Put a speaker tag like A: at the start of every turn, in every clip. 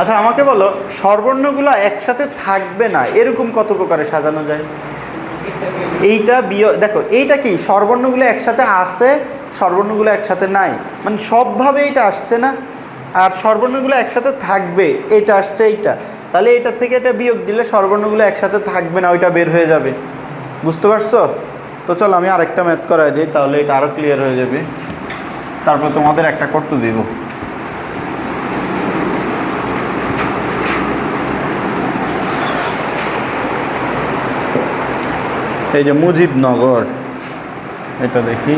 A: আচ্ছা আমাকে বলো, স্বরবর্ণগুলো একসাথে থাকবে না এরকম কত প্রকারে সাজানো যায়? এইটা দেখো, এইটা কি স্বরবর্ণগুলো একসাথে আছে, স্বরবর্ণগুলো একসাথে নাই, মানে সবভাবে এটা আসছে না। আর স্বরবর্ণগুলো একসাথে থাকবে, এটা আসছে এইটা, তাহলে এটা থেকে এটা বিয়োগ দিলে স্বরবর্ণগুলো একসাথে থাকবে না, ওইটা বের হয়ে যাবে। বুঝতে পারছো? তো চলো আমি আরেকটা ম্যাথ করা দিই, তাহলে এটা আরও ক্লিয়ার হয়ে যাবে। তারপর তোমাদের একটা করতে দিব। এই যে মুজিবনগর, এটা দেখি।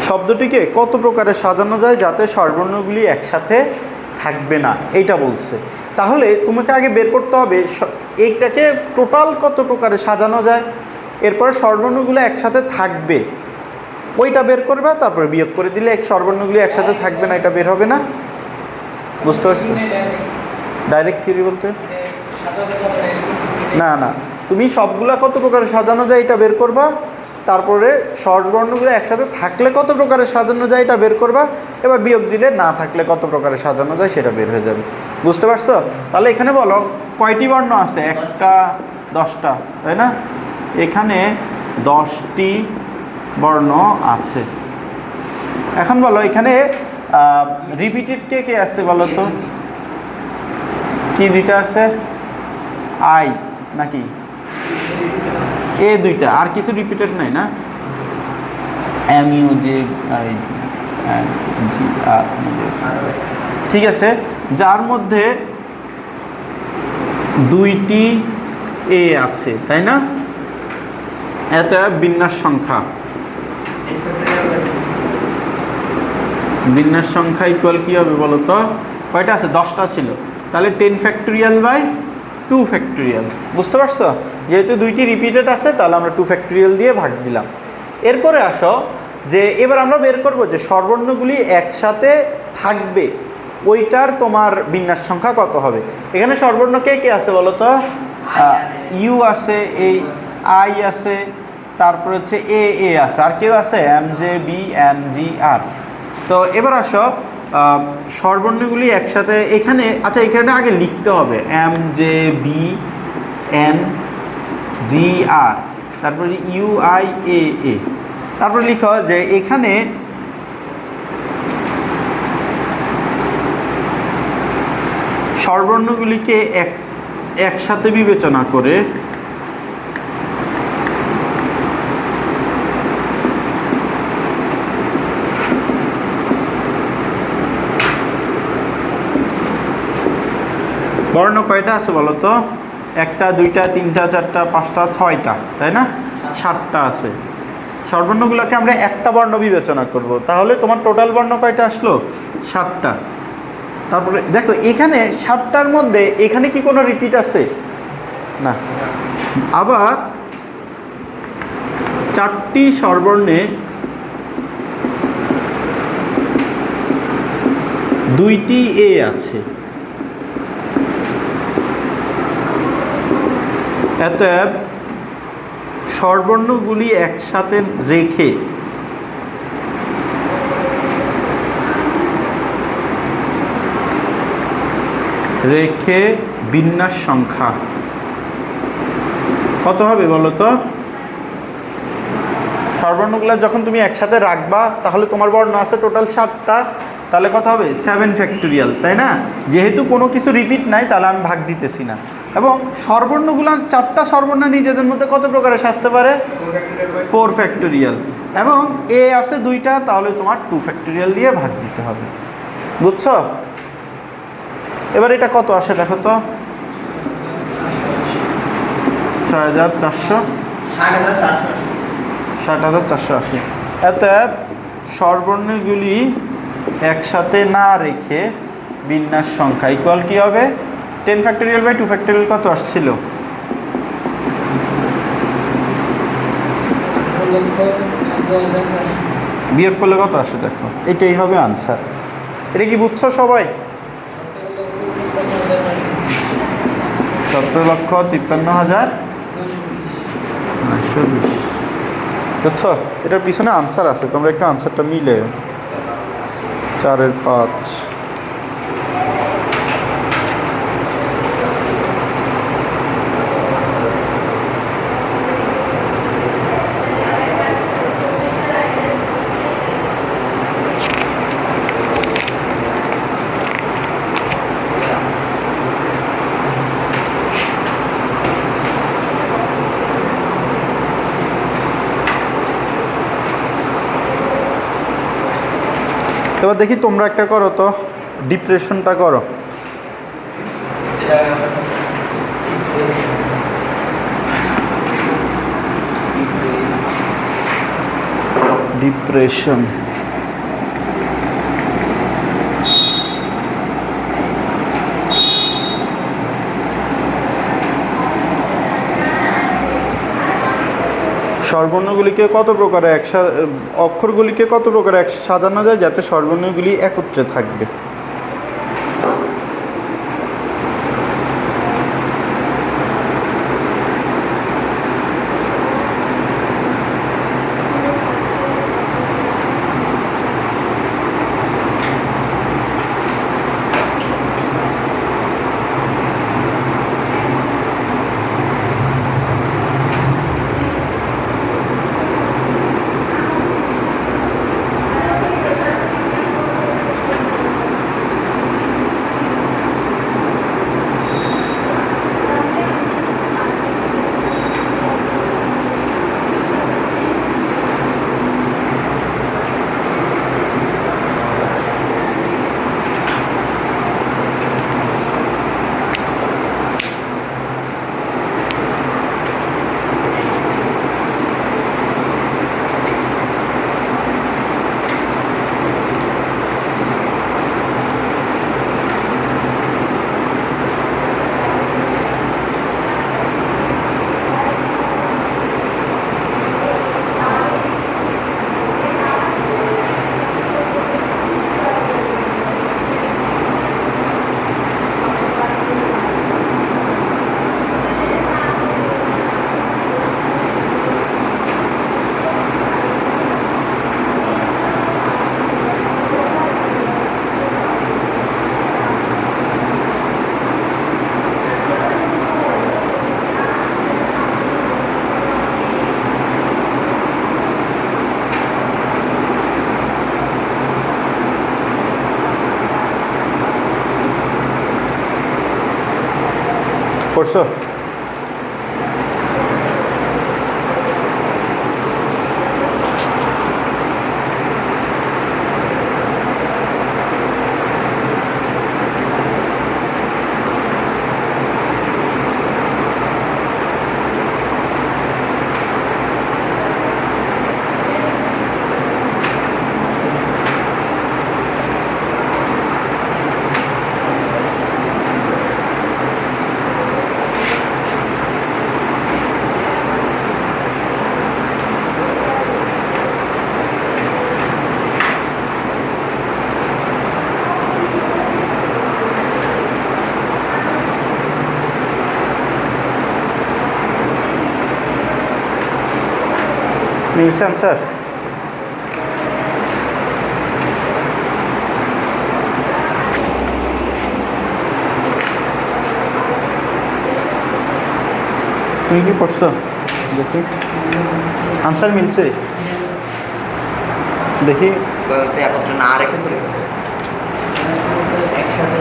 A: শব্দটিকে কত প্রকারে সাজানো যায় যাতে স্বরবর্ণগুলি একসাথে থাকবে না, এইটা বলছে। তাহলে তোমাকে আগে বের করতে হবে এইটাকে টোটাল কত প্রকারে সাজানো যায়, এরপরে স্বরবর্ণগুলো একসাথে থাকবে ওইটা বের করবে, তারপরে বিয়োগ করে দিলে স্বরবর্ণগুলি একসাথে থাকবে না, এটা বের হবে না। বুঝতে পারছো? ডাইরেক্ট কি বলতে না না, তুমি সবগুলা কত প্রকারে সাজানো যায় এটা বের করবা, তারপরে স্বরবর্ণগুলো একসাথে থাকলে কত প্রকারে সাজানো যায় এটা বের করবা, এবার বিয়োগ দিলে না থাকলে কত প্রকারে সাজানো যায় সেটা বের হয়ে যাবে। বুঝতে পারছো? তাহলে এখানে বলো কয়টি বর্ণ আছে? একটা, 10টা, তাই না? এখানে 10টি বর্ণ আছে। এখন বলো এখানে রিপিটেড কে কে আছে বলো তো? কি দুইটা আছে? আই নাকি এ দুইটা, আর কিছু রিপিটেড নাই না? M U J I G R, ঠিক আছে, যার মধ্যে 2টি এ আছে, তাই না? এত বিন্যাস সংখ্যা, বিন্যাস সংখ্যা ইকুয়াল কি হবে বলো তো? কয়টা আছে? 10টা ছিল, তাহলে 10 ফ্যাক্টোরিয়াল বাই 2 ফ্যাক্টোরিয়াল। বুঝতে পারছো? যেহেতু 2টি রিপিটেড আছে তাহলে আমরা 2 ফ্যাক্টোরিয়াল দিয়ে ভাগ দিলাম। এরপরে আসো যে এবার আমরা বের করব যে স্বরবর্ণগুলি একসাথে থাকবে ওইটার তোমার বিন্যাস সংখ্যা কত হবে। এখানে স্বরবর্ণ কে কে আছে বলো তো? ইউ আছে, এই আই আছে, তারপর হচ্ছে এ এ আছে, আর কেউ আছে M J B N G R. তো এবার আসো স্বরবর্ণগুলি একসাথে এখানে, আচ্ছা এখানে আগে লিখতে হবে M J B N G R, তারপরে ইউ আই এ এ, তারপরে লিখো যে এখানে স্বরবর্ণগুলিকে একসাথে বিবেচনা করে বর্ণ কয়টা আছে বলো তো? 1টা 2টা 3টা 4টা 5টা 6টা, তাই না? 7টা আছে। স্বরবর্ণগুলোকে আমরা একটা বর্ণ বিবেচনা করব, তাহলে তোমার টোটাল বর্ণ কয়টা আসলো? 7টা। তারপরে দেখো এখানে 7টার মধ্যে এখানে কি কোনো রিপিট আছে? না। আবার 4টি স্বরবর্ণে 2টি এ আছে। অতএব স্বরবর্ণগুলি একসাথে রেখে বিন্যাস সংখ্যা কত হবে বলো তো? স্বরবর্ণগুলো যখন তুমি একসাথে রাখবা তাহলে তোমার বর্ণ আছে টোটাল 7টা, তাহলে কত হবে? 7 ফ্যাক্টোরিয়াল, তাই না? যেহেতু কোনো কিছু রিপিট নাই তাহলে আমি ভাগ দিতেছি না। এবং স্বরবর্ণগুলো 4টা স্বরবর্ণ নিজেদের মধ্যে কত প্রকারে সাজতে পারে? 4 ফ্যাক্টোরিয়াল। এবং এ আছে 2টা, তাহলে তোমার 2 ফ্যাক্টোরিয়াল দিয়ে ভাগ দিতে হবে। বুঝছো? এবার এটা কত আসে দেখো তো? 60,480। অতএব স্বরবর্ণগুলি একসাথে না রেখে বিন্যাস সংখ্যা ইকুয়াল কি হবে? 10 ফ্যাক্টোরিয়াল বাই 2 ফ্যাক্টোরিয়াল কত আসছিল? বিয়োগ করলে কত আসে দেখো, এটাই হবে আনসার। এটা কি বুঝছো সবাই? 17,53,920 বুঝছো? এটার পিছনে আনসার আছে, তোমরা একটু আনসারটা মিলে 4-এর 5। এবার দেখি তোমরা একটা করো তো, ডিপ্রেশনটা করো। ডিপ্রেশন স্বরবর্ণগুলিকে কত প্রকারে অক্ষরগুলিকে কত প্রকারে সাজানো যায় যাতে স্বরবর্ণগুলি একত্রে থাকবে? করছো? মিলছে আনসার? তুমি কি করছো দেখি? আনসার মিলছে দেখি।
B: একত্রে না রেখে করে একসাথে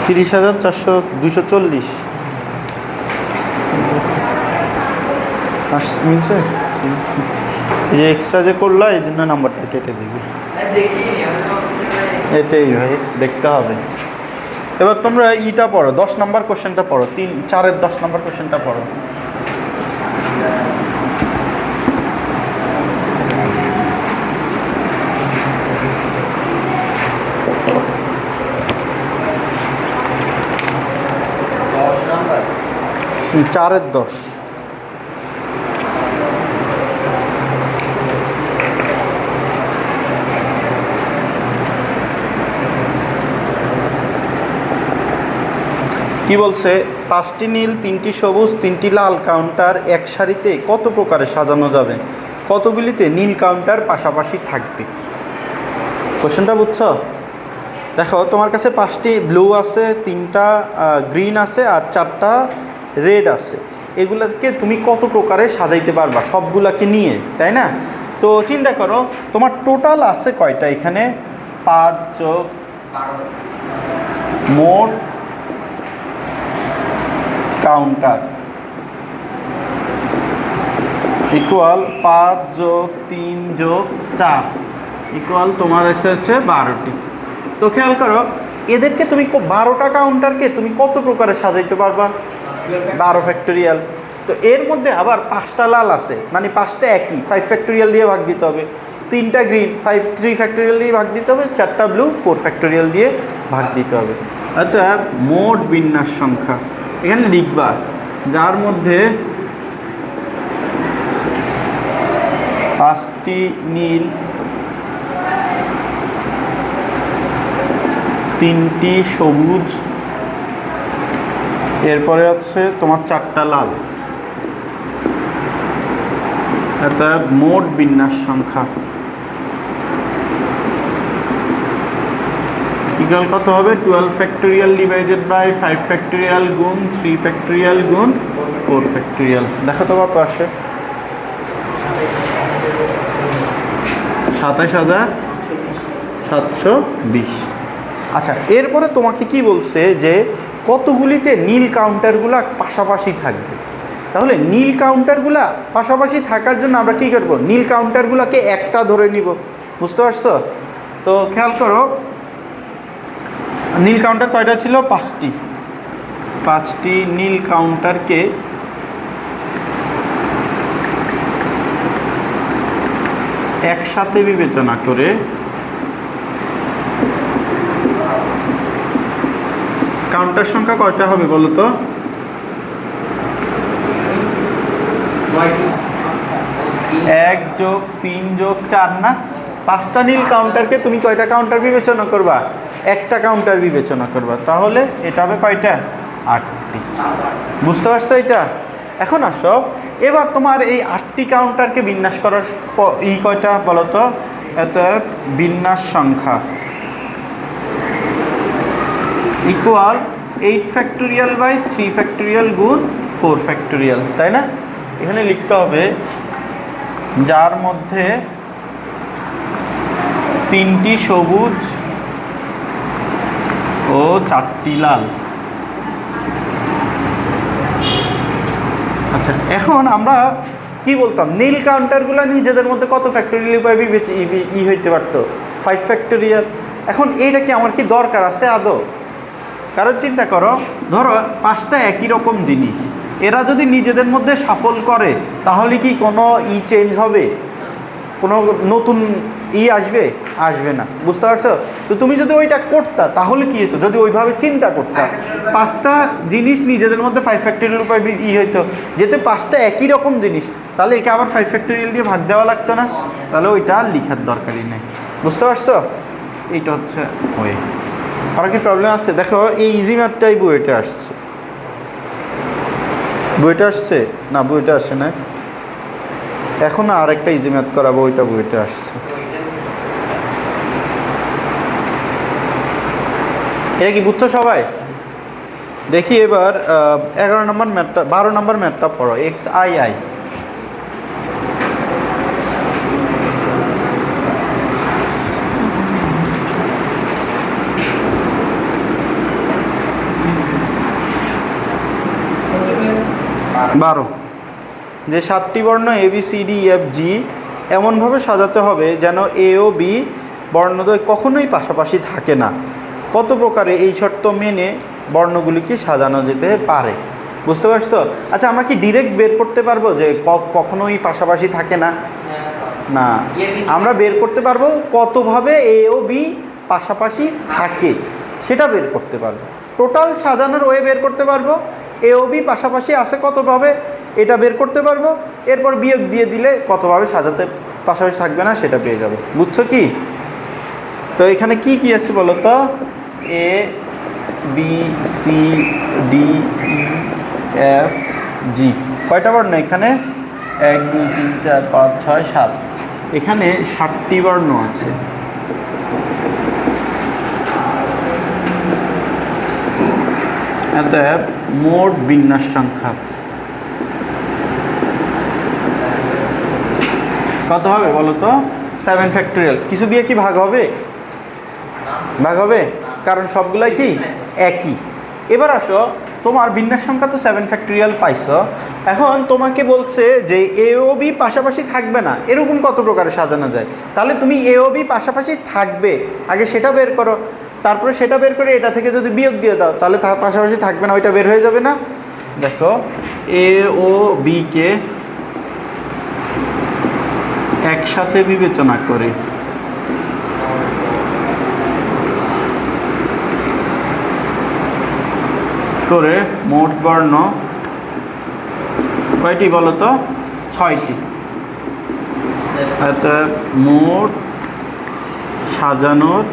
A: 30,240 মিলছে। এই যে এক্সট্রা যে করলো এই জন্য নাম্বারটা কেটে দিবি। এটাই ভাই দেখতে হবে। এবার তোমরা ইটা পড়ো, 10 নম্বর কোশ্চেনটা পড়ো, 4-এর 10 নম্বর কোশ্চেনটা পড়ো। চারের 10। কি বলছে 5টি নীল 3টি সবুজ 3টি লাল কাউন্টার এক সারিতে কত প্রকারে সাজানো যাবে, কতগুলিতে নীল কাউন্টার পাশাপাশি থাকবে। কোশ্চেনটা বুঝছো? দেখো তোমার কাছে 5টি ব্লু আছে, 3টা গ্রিন আছে আর 4টা রেড আছে। এগুলোকে তুমি কত প্রকারে সাজাইতে পারবা সবগুলাকে নিয়ে, তাই না? তো চিন্তা করো তোমার টোটাল আছে কয়টা এখানে, 5 যোগ মোট কাউন্টার ইকুয়াল 5 যোগ 3 যোগ 4 ইকুয়াল তোমার এসেছে 12টি। তো খেয়াল করো এদেরকে তুমি 12টা কাউন্টারকে তুমি কত প্রকারে সাজাইতে পারবা, 12 ফ্যাক্টোরিয়াল। তো এর মধ্যে আবার 5টা লাল আছে, মানে 5টা একই, 5 ফ্যাক্টোরিয়াল দিয়ে ভাগ দিতে হবে। 3টা গ্রিন 3 ফ্যাক্টোরিয়াল দিয়ে ভাগ দিতে হবে। 4টা ব্লু 4 ফ্যাক্টোরিয়াল দিয়ে ভাগ দিতে হবে। অর্থাৎ মোট বিন্যাস সংখ্যা এখানে লিখবা, যার মধ্যে 5টি নীল 3টি সবুজ এরপরে আছে তোমার 4টা লাল, অর্থাৎ মোট বিন্যাস সংখ্যা ইকুয়াল কত হবে, 12 ফ্যাক্টোরিয়াল ডিভাইডেড বাই 5 ফ্যাক্টোরিয়াল গুণ 3 ফ্যাক্টোরিয়াল গুণ 4 ফ্যাক্টোরিয়াল। দেখো তো কত আসে, 27720। আচ্ছা এরপরে তোমাকে কি বলছে যে কতগুলিতে নীল কাউন্টারগুলা পাশাপাশি থাকবে। তাহলে নীল কাউন্টারগুলা পাশাপাশি থাকার জন্য আমরা কি করব, নীল কাউন্টারগুলোকে একটা ধরে নিব। বুঝতে পারছো? তো খেয়াল করো নীল কাউন্টার কয়টা ছিল, 5টি। 5টি নীল কাউন্টারকে একসাথে বিবেচনা করে কাউন্টার সংখ্যা কয়টা হবে বলো তো? 1 যোগ 3 যোগ 4 না? 5টা নীল কাউন্টারকে তুমি কয়টা কাউন্টার বিবেচনা করবা, একটা কাউন্টার বিবেচনা করবা। তাহলে এটা হবে কয়টা, 8টি। বুঝতে পারছো এটা? এখন আসো এবার তোমার এই 8টি কাউন্টারকে বিন্যাস করার কয়টা বলো তো, এত বিন্যাস সংখ্যা ইকুয়াল 8 ফ্যাক্টোরিয়াল বাই 3 ফ্যাক্টোরিয়াল গুণ 4 ফ্যাক্টোরিয়াল, তাই না? এখানে লিখতে হবে যার মধ্যে 3টি সবুজ ও 4টি লাল। আচ্ছা এখন আমরা কি বলতাম, নীল কাউন্টারগুলো নিজেদের মধ্যে কত ফ্যাক্টোরিয়াল উপায় হইতে পারতো, 5 ফ্যাক্টোরিয়াল। এখন এইটা কি আমার কি দরকার আছে আদৌ? কারণ চিন্তা করো, ধরো 5টা একই রকম জিনিস, এরা যদি নিজেদের মধ্যে সাফল করে তাহলে কি কোনো চেঞ্জ হবে, কোনো নতুন আসবে? আসবে না। বুঝতে পারছো? তো তুমি যদি ওইটা করতা তাহলে কি হতো, যদি ওইভাবে চিন্তা করতা 5টা জিনিস নিজেদের মধ্যে 5 ফ্যাক্টোরিয়াল উপায় হইতো, যেহেতু 5টা একই রকম জিনিস তাহলে একে আবার 5 ফ্যাক্টোরিয়াল দিয়ে ভাগ দেওয়া লাগতো না, তাহলে ওইটা লিখার দরকারই নেই। বুঝতে পারছো? এইটা হচ্ছে ওই আর কি প্রবলেম আছে। দেখো এই ইজি ম্যাথটাই বইটা আসছে, বইটা আসছে না, বইটা আসছে না, এখন আরেকটা ইজি ম্যাথ করাবো, ওইটা বইটা আসছে। এটা কি বুঝছো সবাই? দেখি এবার 11 নম্বর ম্যাথটা, 12 নম্বর ম্যাথটা পড়ো, XII। যে 7টি বর্ণ ABCDEFG এমনভাবে সাজাতে হবে যেন A ও B বর্ণদ্বয় কখনোই পাশাপাশি থাকে না, কত প্রকারে এই শর্ত মেনে বর্ণগুলিকে সাজানো যেতে পারে। বুঝতে পারছো? আচ্ছা আমরা কি ডিরেক্ট বের করতে পারবো যে কখনোই পাশাপাশি থাকে না? না, আমরা বের করতে পারবো কতভাবে A ও B পাশাপাশি থাকে সেটা বের করতে পারবো। টোটাল সাজানোর ওয়ে বের করতে পারবো, A ও B পাশাপাশি আছে কতভাবে এটা বের করতে পারবো, এরপর বিয়োগ দিয়ে দিলে কতভাবে সাজাতে পাশাপাশি থাকবে না সেটা পেয়ে যাবো। বুঝছো কি? তো এখানে কি কি আছে বলো তো, A B C D E F G. কয়টা বর্ণ এখানে? 1 2 3 4 5 6 7। এখানে 7টি বর্ণ আছে। অতএব মোট বিন্যাস সংখ্যা কত হবে বলো তো? 7 ফ্যাক্টোরিয়াল। কিছু দিয়ে কি ভাগ হবে? ভাগ হবে, কারণ সবগুলাই কি একই। এবার আসো, তোমার বিন্যাস সংখ্যা তো 7 ফ্যাক্টোরিয়াল পাইছো। এখন তোমাকে বলছে যে এ ও বি পাশাপাশি থাকবে না, এরকম কত প্রকারে সাজানো যায়। তাহলে তুমি এ ও বি পাশাপাশি থাকবে, আগে সেটা বের করো। তারপরে সেটা বের করে এটা থেকে যদি বিয়োগ দিয়ে দাও, তাহলে পাশাপাশি থাকবে না, ওইটা বের হয়ে যাবে না। দেখো, এ ও বিকে একসাথে বিবেচনা করে মোট বর্ণ কয়টি বলো তো? 6টি। অর্থাৎ মোট সাজানোর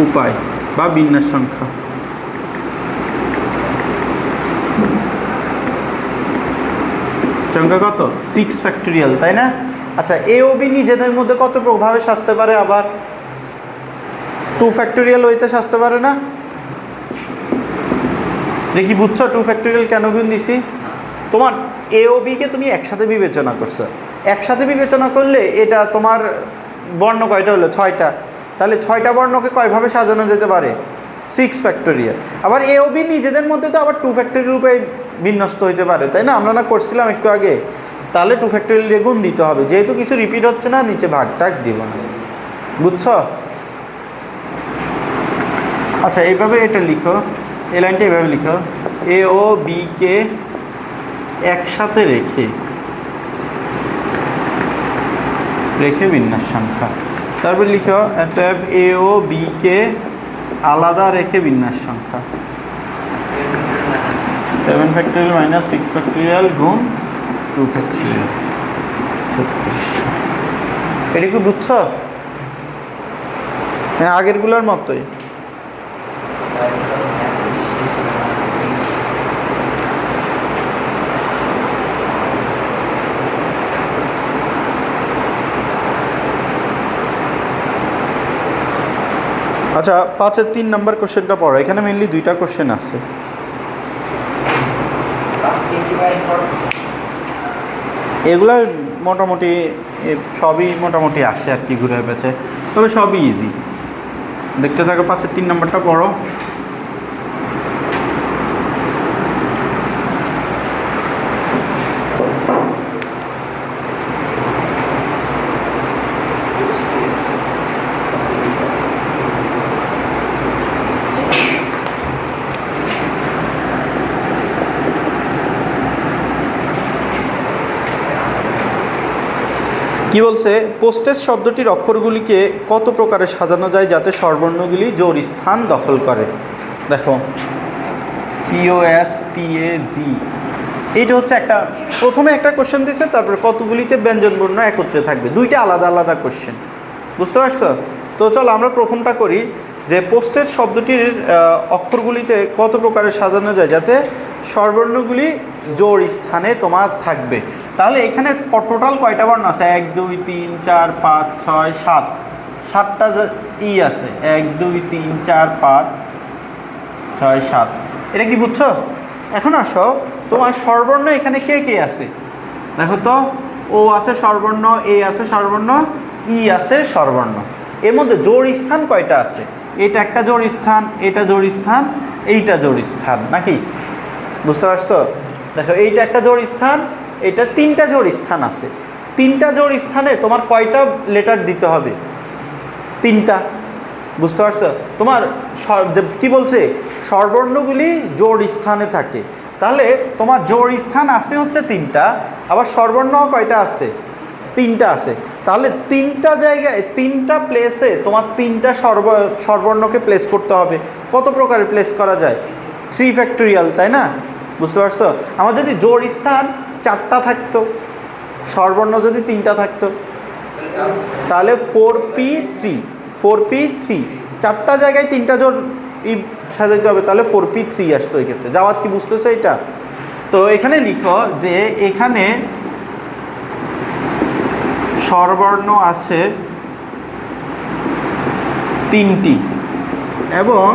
A: উপায় বা বিন্যাস সংখ্যা কত? 6 ফ্যাক্টোরিয়াল, তাই না? আচ্ছা, এ ও বি নিজেদের মধ্যে কত প্রভাবে সাজতে পারে? আবার 2 ফ্যাক্টোরিয়াল ওইতে সাজতে পারে না? কি বুঝছো 2 ফ্যাক্টোরিয়াল কেন গুণ দিছি? তোমার এ ও বিকে তুমি একসাথে বিবেচনা করছো। একসাথে বিবেচনা করলে এটা তোমার বর্ণ কয়টা হলো? 6টা। তাহলে 6টা বর্ণকে কয়ভাবে সাজানো যেতে পারে? 6 ফ্যাক্টোরিয়াল। আবার এ ও বি নিজেদের মধ্যে তো আবার 2 ফ্যাক্টোরিয়াল রূপে বিন্যস্ত হইতে পারে, তাই না? আমরা না করছিলাম একটু আগে। তাহলে 2 ফ্যাক্টোরিয়াল দিয়ে গুণ দিতে হবে, যেহেতু কিছু রিপিট হচ্ছে না, নিচে ভাগ টাগ দিব না। বুঝছো? আচ্ছা, এইভাবে এটা লিখো, এই লাইনটা এইভাবে লিখো, এ ও বিকে একসাথে রেখে বিন্যাস সংখ্যা। তারপর লিখো অতএব এ ও বিকে আলাদা রেখে বিন্যাস সংখ্যা। 7 ফ্যাক্টোরিয়াল মাইনাস 6 ফ্যাক্টোরিয়াল গুণ 2 ফ্যাক্টোরিয়াল। 36। এটা কি বুঝছো? হ্যাঁ, আগেরগুলোর মতোই। আচ্ছা, 5-এর 3 নম্বর কোশ্চেনটা পড়ো। এখানে মেনলি 2টা কোশ্চেন আছে। এগুলা মোটামুটি সবই মোটামুটি আসে আর কি, ঘুরে পেঁচে, তবে সবই ইজি। দেখতে থাকো, 5-এর 3 নম্বরটা পড়ো। কি বলছে? পোস্টেজ শব্দটির অক্ষরগুলিকে কত প্রকারে সাজানো যায় যাতে স্বরবর্ণগুলি জোড় স্থান দখল করে? দেখো, POSTAG, এইটা হচ্ছে একটা, প্রথমে একটা কোশ্চেন দিয়েছে, তারপরে কতগুলিতে ব্যঞ্জনবর্ণ একত্রে থাকবে, 2টা আলাদা আলাদা কোশ্চেন। বুঝতে পারছো? তো চলো আমরা প্রথমটা করি, যে পোস্টেজ শব্দটির অক্ষরগুলিতে কত প্রকারে সাজানো যায় যাতে স্বরবর্ণগুলি জোড় স্থানে তোমার থাকবে। তাহলে এখানে টোটাল কয়টা বর্ণ আছে? 1 2 3 4 5 6 7, 7টা ই আছে। 1 2 3 4 5 6 7। এটা কি বুঝছো? এখন আসো, তোমার স্বরবর্ণ এখানে কে কে আছে? দেখো তো, ও আছে স্বরবর্ণ, এ আছে স্বরবর্ণ, ই আছে স্বরবর্ণ। এর মধ্যে জোড় স্থান কয়টা আছে? এটা একটা জোড় স্থান, এটা জোড় স্থান, এইটা জোড় স্থান, নাকি? বুঝতে পারছো? দেখো, এইটা একটা জোড় স্থান, এটা 3টা জোড় স্থান আছে। 3টা জোড় স্থানে তোমার কয়টা লেটার দিতে হবে? 3টা। বুঝতে পারছো? তোমার কি বলছে? স্বরবর্ণগুলি জোড় স্থানে থাকে। তাহলে তোমার জোড় স্থান আছে হচ্ছে 3টা, আবার স্বরবর্ণ কয়টা আছে? 3টা আছে। তাহলে 3টা জায়গায়, 3টা প্লেসে তোমার 3টা স্বরবর্ণকে প্লেস করতে হবে। কত প্রকারে প্লেস করা যায়? 3 ফ্যাক্টোরিয়াল, তাই না? বুঝতে পারছো? আমার যদি জোড় স্থান 4টা থাকতো, স্বরবর্ণ যদি 3টা থাকতো, তাহলে 4p3, 4p3, 4টা জায়গায় 3টা জোড় ই সাজাইতে হবে, তাহলে 4p3 আসতো এই ক্ষেত্রে। যাওয়াত কি বুঝতেছো এটা? তো এখানে লিখো যে এখানে স্বরবর্ণ আছে 3টি এবং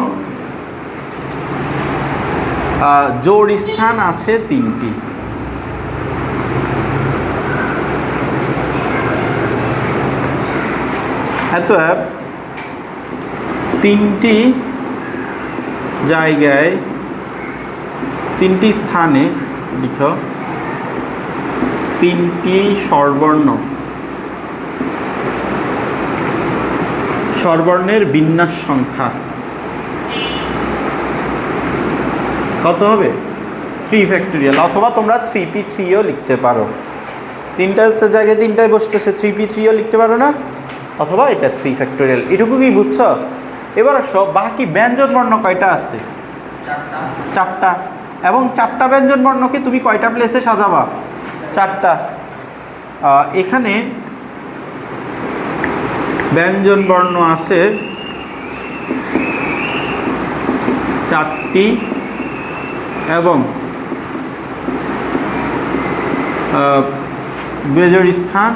A: জোড় স্থান আছে 3টি। অতএব 3টি জায়গায় 3টি স্থানে লিখো 3টি স্বরবর্ণের বিন্যাস সংখ্যা কত হবে? 3 ফ্যাক্টোরিয়াল, অথবা তোমরা 3p3ও লিখতে পারো। 3টার জায়গায় 3টায় বসতেছে, 3p3ও লিখতে পারো না, অথবা এটা 3 ফ্যাক্টোরিয়াল। এটুকু কি বুঝছো? এবার আসো বাকি ব্যঞ্জন বর্ণ কয়টা আছে? 4টা। এবং 4টা ব্যঞ্জন বর্ণকে তুমি কয়টা প্লেসে সাজাবা? 4টা। এখানে ব্যঞ্জন বর্ণ আছে 4টি এবং বেজোড় স্থান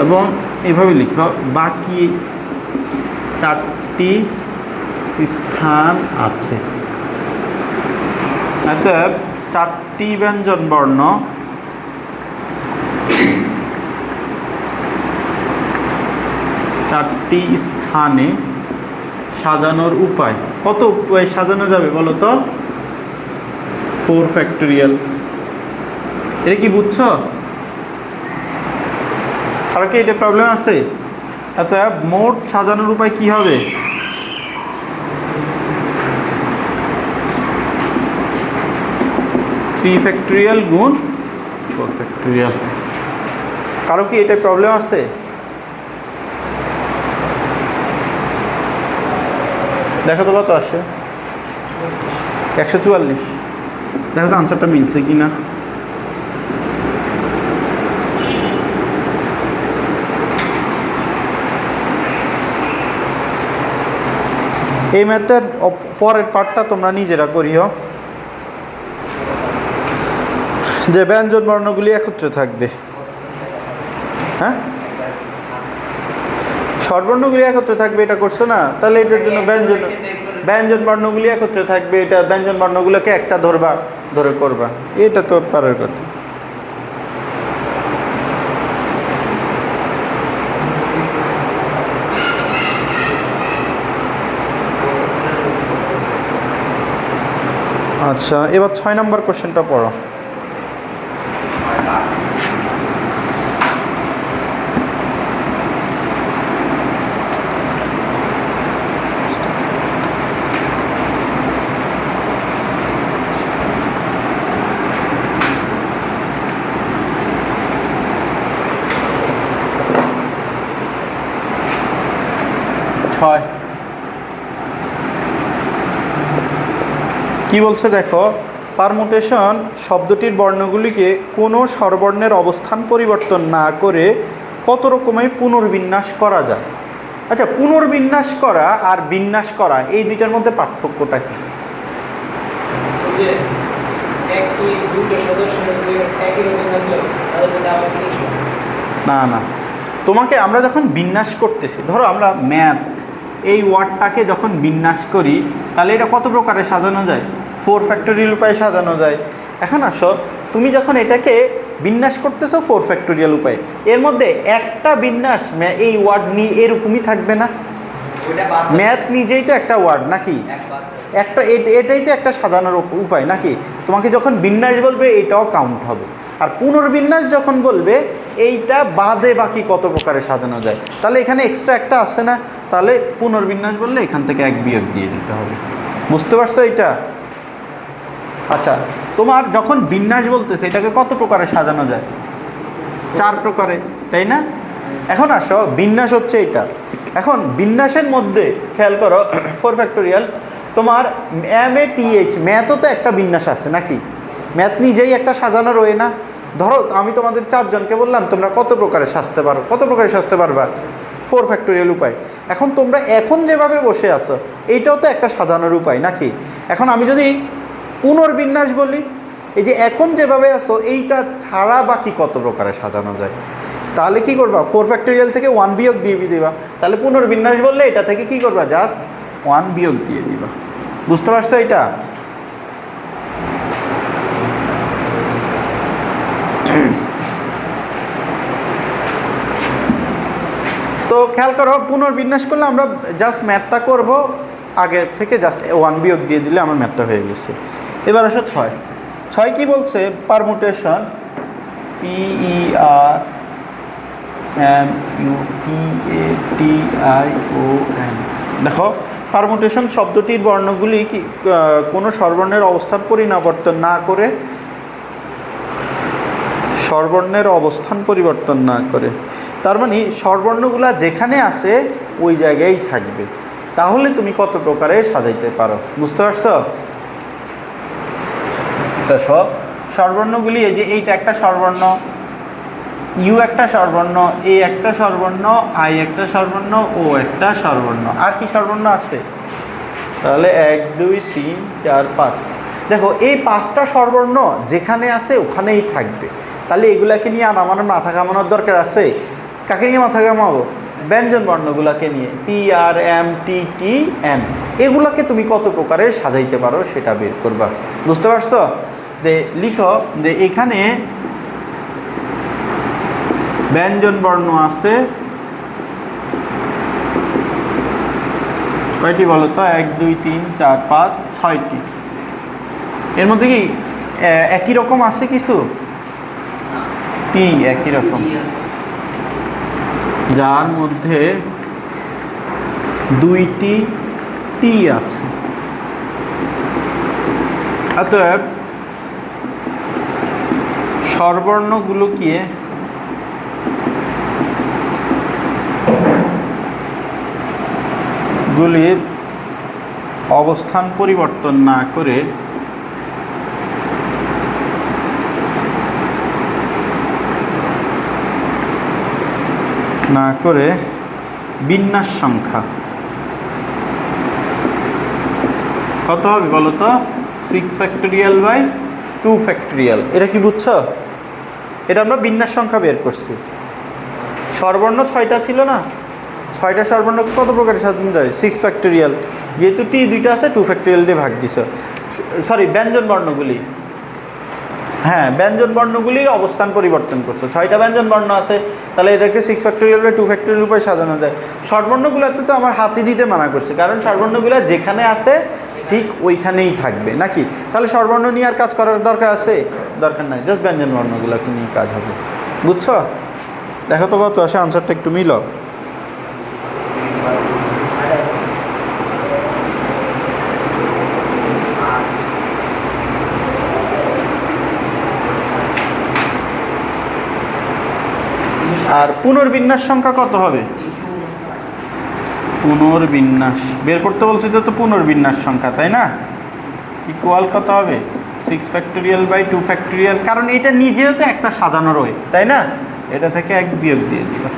A: এবং এভাবে লিখো বাকি 4টি স্থান আছে। অতএব 4টি ব্যঞ্জন বর্ণ চারটি স্থানে সাজানোর উপায়। কত উপায় সাজানো যাবে বলো তো? 4 ফ্যাক্টোরিয়াল। এটা কি বুঝছো? আর কি এটা প্রবলেম আছে? অতএব মোট সাজানোর উপায় কি হবে? 3 ফ্যাক্টোরিয়াল গুণ 4 ফ্যাক্টোরিয়াল। কারো কি এটা প্রবলেম আছে? দেখো তো কত আসে? 144। দেখো তো আনসারটা মিলছে কি না। এই ম্যাথের পরের পার্টটা তোমরা নিজেরা করিও, যে ব্যঞ্জন বর্ণগুলি একত্রে থাকবে। হ্যাঁ, স্বরবর্ণগুলি একত্রে থাকবে, এটা করছো না? তাহলে এটার জন্য ব্যঞ্জন বর্ণগুলি একত্রে থাকবে, এটা ব্যঞ্জন বর্ণগুলোকে একটা ধরে করবা, এটা তো পারার কথা। আচ্ছা, এবার 6 নম্বর কোশ্চেনটা পড়ো। কি বলছে দেখো, পারমুটেশন শব্দটির বর্ণগুলিকে কোনো স্বরবর্ণের অবস্থান পরিবর্তন না করে কত রকমের পুনর্বিন্যাস করা যায়। আচ্ছা, পুনর্বিন্যাস করা আর বিন্যাস করা এই দুইটার মধ্যে পার্থক্যটা কি? না, তোমাকে আমরা যখন বিন্যাস করতেছি, ধরো আমরা ম্যাথ এই ওয়ার্ডটাকে যখন বিন্যাস করি, তাহলে এটা কত প্রকারে সাজানো যায়? 4 ফ্যাক্টোরিয়াল উপায়ে সাজানো যায়। এখন আসো, তুমি যখন এটাকে বিন্যাস করতেছো 4 ফ্যাক্টোরিয়াল উপায়ে, এর মধ্যে একটা বিন্যাস এই ওয়ার্ড নিয়ে এরকমই থাকবে না? ম্যাথ নিজেই তো একটা ওয়ার্ড নাকি? একটা এটাই তো একটা সাজানোর উপায় নাকি? তোমাকে যখন বিন্যাস বলবে এটাও কাউন্ট হবে, আর পুনর্বিন্যাস যখন বলবে এইটা বাদে বাকি কত প্রকারে সাজানো যায়। তাহলে এখানে এক্সট্রা একটা আসে না? তাহলে পুনর্বিন্যাস বললে এখান থেকে 1 বিয়োগ দিয়ে দিতে হবে। বুঝতে পারছো এটা? আচ্ছা, তোমার যখন বিন্যাস বলতেছে এটাকে কত প্রকারে সাজানো যায়? 4 প্রকারে, তাই না? এখন আসো, বিন্যাস হচ্ছে এটা। এখন বিন্যাসের মধ্যে খেয়াল করো 4 ফ্যাক্টোরিয়াল, তোমার MATH ম্যাথও তো একটা বিন্যাস আছে নাকি? ম্যাথ নিজেই একটা সাজানো রয়ে না? ধরো আমি তোমাদের 4 জনকে বললাম তোমরা কত প্রকারে সাজতে পারো, কত প্রকারে সাজতে পারবা? 4 ফ্যাক্টোরিয়াল উপায়। এখন তোমরা এখন যেভাবে বসে আছো এইটাও তো একটা সাজানোর উপায় নাকি? এখন আমি যদি পুনর্বিন্যাস বলি, এই যে এখন যেভাবে আছো এইটা ছাড়া বাকি কত প্রকারে সাজানো যায়, তাহলে কি করবা? 4 ফ্যাক্টোরিয়াল থেকে 1 বিয়োগ দিয়ে দিবা। তাহলে পুনর্বিন্যাস বললে এটা থেকে কি করবা? জাস্ট 1 বিয়োগ দিয়ে দিবা। বুঝতে পারছো এটা? তো খেয়াল করো, পুনর্বিন্যাস করলে আমরা জাস্ট ম্যাথটা করব আগের থেকে, জাস্ট 1 বিয়োগ দিয়ে দিলে আমার ম্যাথটা হয়ে গেছে। এবার আসো 6 কি বলছে? Permutation, PERMUTATION। দেখো পারমুটেশন শব্দটির বর্ণগুলি কি কোনো স্বরবর্ণের অবস্থান পরিবর্তন না করে, স্বরবর্ণের অবস্থান পরিবর্তন না করে, তার মানে স্বরবর্ণগুলা যেখানে আসে ওই জায়গায় থাকবে। তাহলে তুমি কত প্রকারে সাজাইতে পারো, বুঝতে পারছো? দেখো স্বরবর্ণগুলি, এই যে এইটা একটা স্বরবর্ণ, ইউ একটা স্বরবর্ণ, এ একটা স্বরবর্ণ, আই একটা স্বরবর্ণ, ও একটা স্বরবর্ণ। আর কি স্বরবর্ণ আছে? তাহলে 1 2 3 4 5। দেখো এই 5টা স্বরবর্ণ যেখানে আছে ওখানেই থাকবে। তাহলে এগুলাকে নিয়ে আর আমার মাথা ঘামানোর দরকার আছে? কাকে নিয়ে মাথা ঘামাবো? ব্যঞ্জন বর্ণগুলোকে নিয়ে, PRMTTN। এগুলাকে তুমি কত প্রকারে সাজাইতে পারো সেটা বের করবা। বুঝতে পারছো? যে লিখো যে এখানে ব্যঞ্জন বর্ণ আছে কয়টি বলো তো? 1 2 3 4 5 6টি। এর মধ্যে কি একই রকম আছে কিছু? টি একই রকম, যার মধ্যে 2টি টি আছে। অতএব স্বরবর্ণগুলোকে গুলির অবস্থান পরিবর্তন না করে বিন্যাস সংখ্যা কত হবে বলো তো? 6 ফ্যাক্টোরিয়াল বাই 2 ফ্যাক্টোরিয়াল। এটা কি বুঝছো? এটা আমরা বিন্যাস সংখ্যা বের করছি। স্বরবর্ণ 6টা ছিল না? 6টা স্বরবর্ণকে কত প্রকারে সাজানো যায়? 6 ফ্যাক্টোরিয়াল। যেহেতু টি 2টা আছে 2 ফ্যাক্টোরিয়াল দিয়ে ভাগ দিছো। সরি, ব্যঞ্জন বর্ণগুলি, হ্যাঁ ব্যঞ্জন বর্ণগুলির অবস্থান পরিবর্তন করছো। 6টা ব্যঞ্জন বর্ণ আছে, তাহলে এদেরকে 6 ফ্যাক্টোরিয়াল বাই 2 ফ্যাক্টোরিয়াল উপরে সাজানো যায়। স্বরবর্ণগুলোতে তো আমার হাতে দিতে মানা করছে, কারণ স্বরবর্ণগুলো যেখানে আছে ঠিক ওইখানেই থাকবে নাকি? তাহলে স্বরবর্ণ নিয়ে আর কাজ করার দরকার আছে? দরকার নাই, জাস্ট ব্যঞ্জন বর্ণগুলোকে নিয়ে কাজ হবে। বুঝছো? দেখো তো কত আসে, আনসারটা একটু মিল। আর পুনর্বিন্যাস সংখ্যা কত হবে? পুনর্বিন্যাস বের করতে বলছি তো পুনর্বিন্যাস সংখ্যা, তাই না? ইকুয়াল কত হবে? 6 ফ্যাক্টোরিয়াল বাই 2 ফ্যাক্টোরিয়াল। কারণ এটা নিজেও তো একটা সাজানো রয়, তাই না? এটা থেকে 1 বিয়োগ দিয়ে দিবা।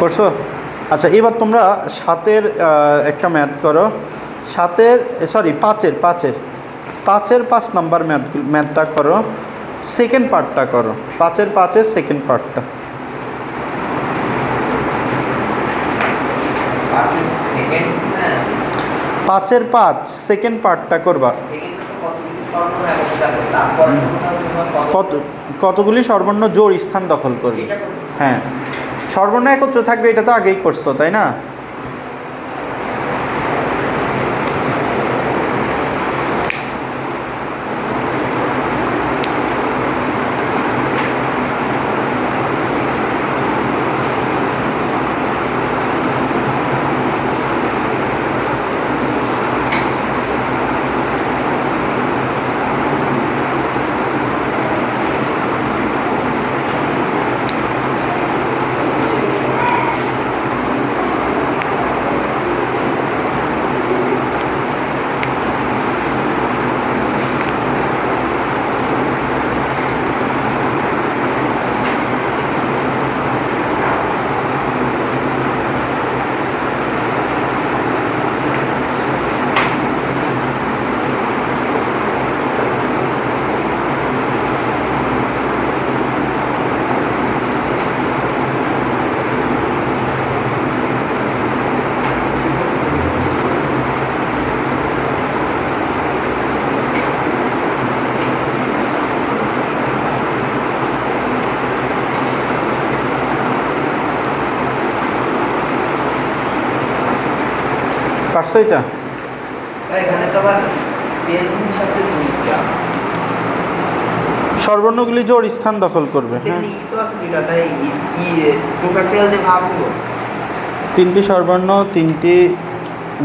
A: করছো? আচ্ছা, এবার তোমরা 7-এর একটা ম্যাথ করো। 5-এর 5 নাম্বার ম্যাথটা করো, সেকেন্ড পার্টটা করো। 5-এর সেকেন্ড পার্টটা। 5-এর 5 সেকেন্ড পার্টটা করবা। কতগুলি স্বরবর্ণ জোড় স্থান দখল করবে? হ্যাঁ, স্বরবর্ণ একত্র থাকবে, এটা তো আগেই করছো, তাই না? পারছো এটা?
B: এখানে তো আবার সেল জিনিস আছে দুইটা।
A: স্বরবর্ণগুলি জোড় স্থান দখল করবে। হ্যাঁ,
B: তেমনি ই তো আছে দুইটা, তাই টু ফ্যাক্টরিয়াল দিয়ে ভাববো।
A: তিনটি স্বরবর্ণ তিনটি